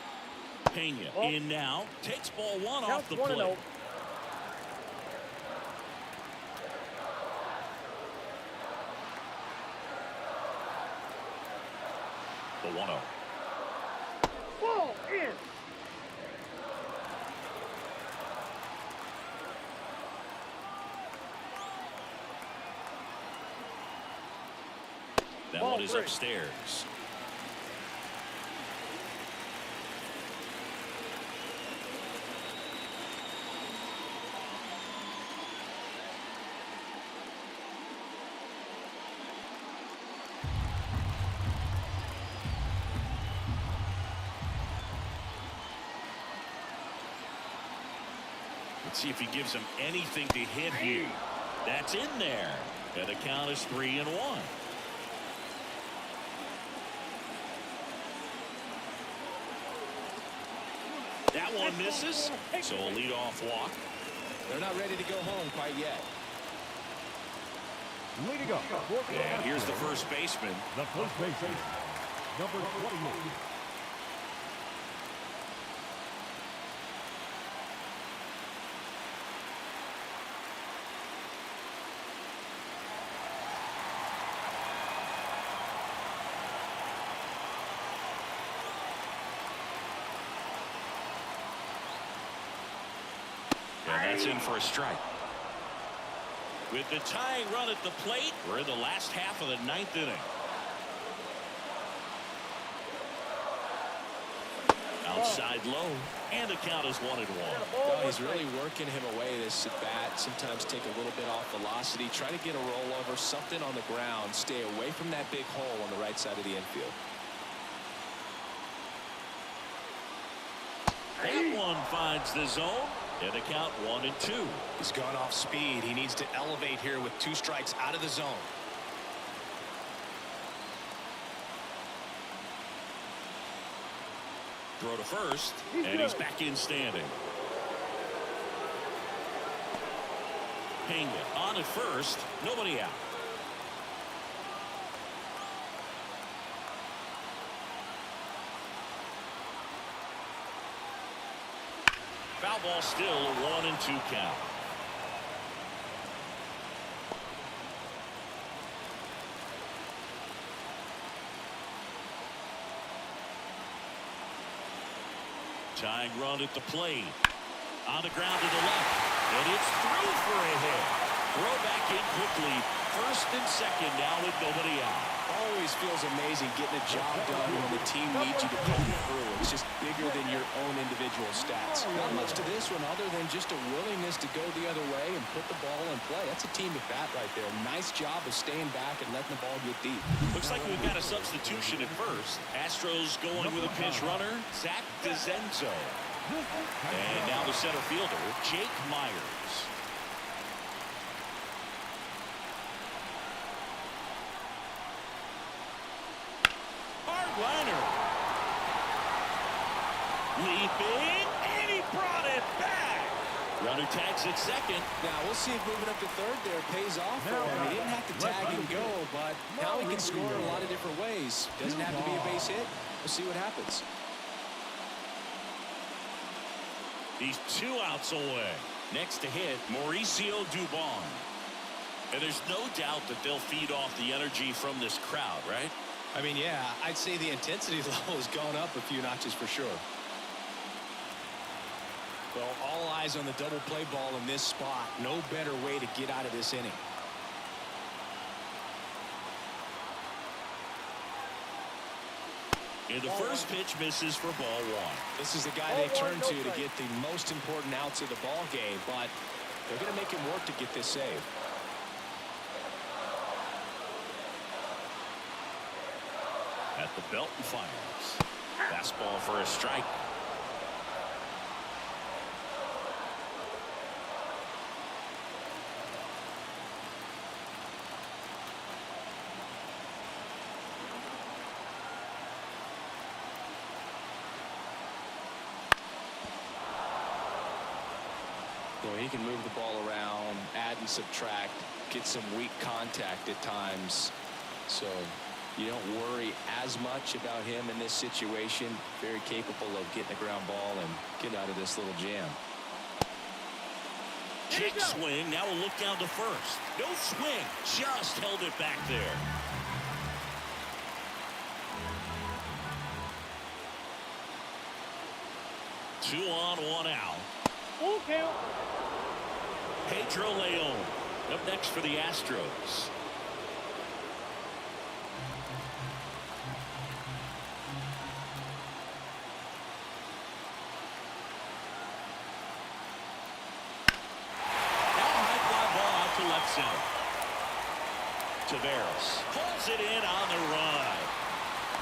Speaker 1: Pena in now. Takes ball 1 off the plate. The 1-0.
Speaker 4: Ball in.
Speaker 1: That one is upstairs. Let's see if he gives him anything to hit here. That's in there. And the count is 3-1. That one misses, so a leadoff walk.
Speaker 5: They're not ready to go home quite yet.
Speaker 3: Leading up.
Speaker 1: And here's the first baseman.
Speaker 3: The first baseman, number 28.
Speaker 1: And that's in for a strike. With the tying run at the plate, we're in the last half of the 9th inning. Outside low, and the count is 1-1.
Speaker 5: Well, he's really working him away this at bat. Sometimes take a little bit off velocity. Try to get a rollover, something on the ground. Stay away from that big hole on the right side of the infield.
Speaker 1: That one finds the zone. And the count 1-2.
Speaker 5: He's gone off speed. He needs to elevate here with 2 strikes out of the zone.
Speaker 1: Throw to first, and he's back in standing. Pena on at first, nobody out. Foul ball still, a 1-2 count. Tying run at the plate. On the ground to the left. And it's through for a hit. Throw back in quickly. First and second now with nobody out.
Speaker 5: Always feels amazing getting a job done when the team needs you to pull it through. It's just bigger than your own individual stats. Not much to this one other than just a willingness to go the other way and put the ball in play. That's a team at bat right there. Nice job of staying back and letting the ball get deep.
Speaker 1: Looks like we've got a substitution at first. Astros going with a pinch runner, Zach DeZenzo. And now the center fielder, Jake Myers. Hardliner. Leaping, and he brought it back. Runner tags at second.
Speaker 5: Now we'll see if moving up to third there pays off for him. He didn't have to tag and go, but now he can score in a lot of different ways. Doesn't have to be a base hit. We'll see what happens.
Speaker 1: He's 2 outs away. Next to hit, Mauricio Dubon. And there's no doubt that they'll feed off the energy from this crowd, right?
Speaker 5: I mean, yeah, I'd say the intensity level has gone up a few notches for sure. Well, all eyes on the double play ball in this spot. No better way to get out of this inning.
Speaker 1: And the first pitch misses for ball 1.
Speaker 5: This is the guy they turn to get the most important outs of the ball game, but they're going to make him work to get this save.
Speaker 1: At the belt and fires. Fastball for a strike.
Speaker 5: So he can move the ball around, add and subtract, get some weak contact at times. So you don't worry as much about him in this situation. Very capable of getting a ground ball and getting out of this little jam.
Speaker 1: Kick swing. Now a look down to first. No swing. Just held it back there. Two on, 1 out.
Speaker 4: Full count.
Speaker 1: Pedro Leon up next for the Astros. Center. Taveras pulls it in on the run.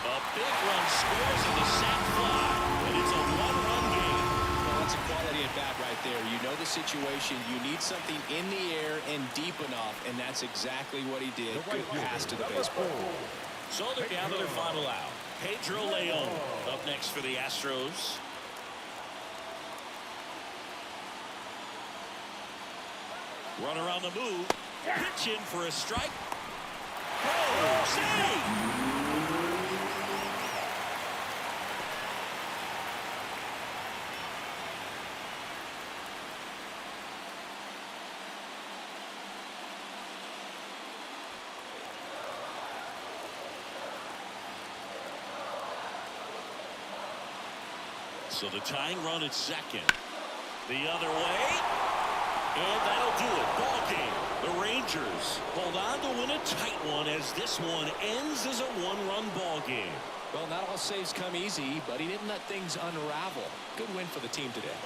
Speaker 1: A big run scores in the sac fly, and it's a 1-run game.
Speaker 5: Well, that's a quality at bat right there. You know the situation. You need something in the air and deep enough, and that's exactly what he did. Good pass to the baseball.
Speaker 1: So they're down to their final out. Pedro Leon up next for the Astros. Runner on the move. Pitch in for a strike. Oh, save! So the tying run at second. The other way. And that'll do it. Ball game. The Rangers hold on to win a tight one as this one ends as a 1-run ball game.
Speaker 5: Well, not all saves come easy, but he didn't let things unravel. Good win for the team today.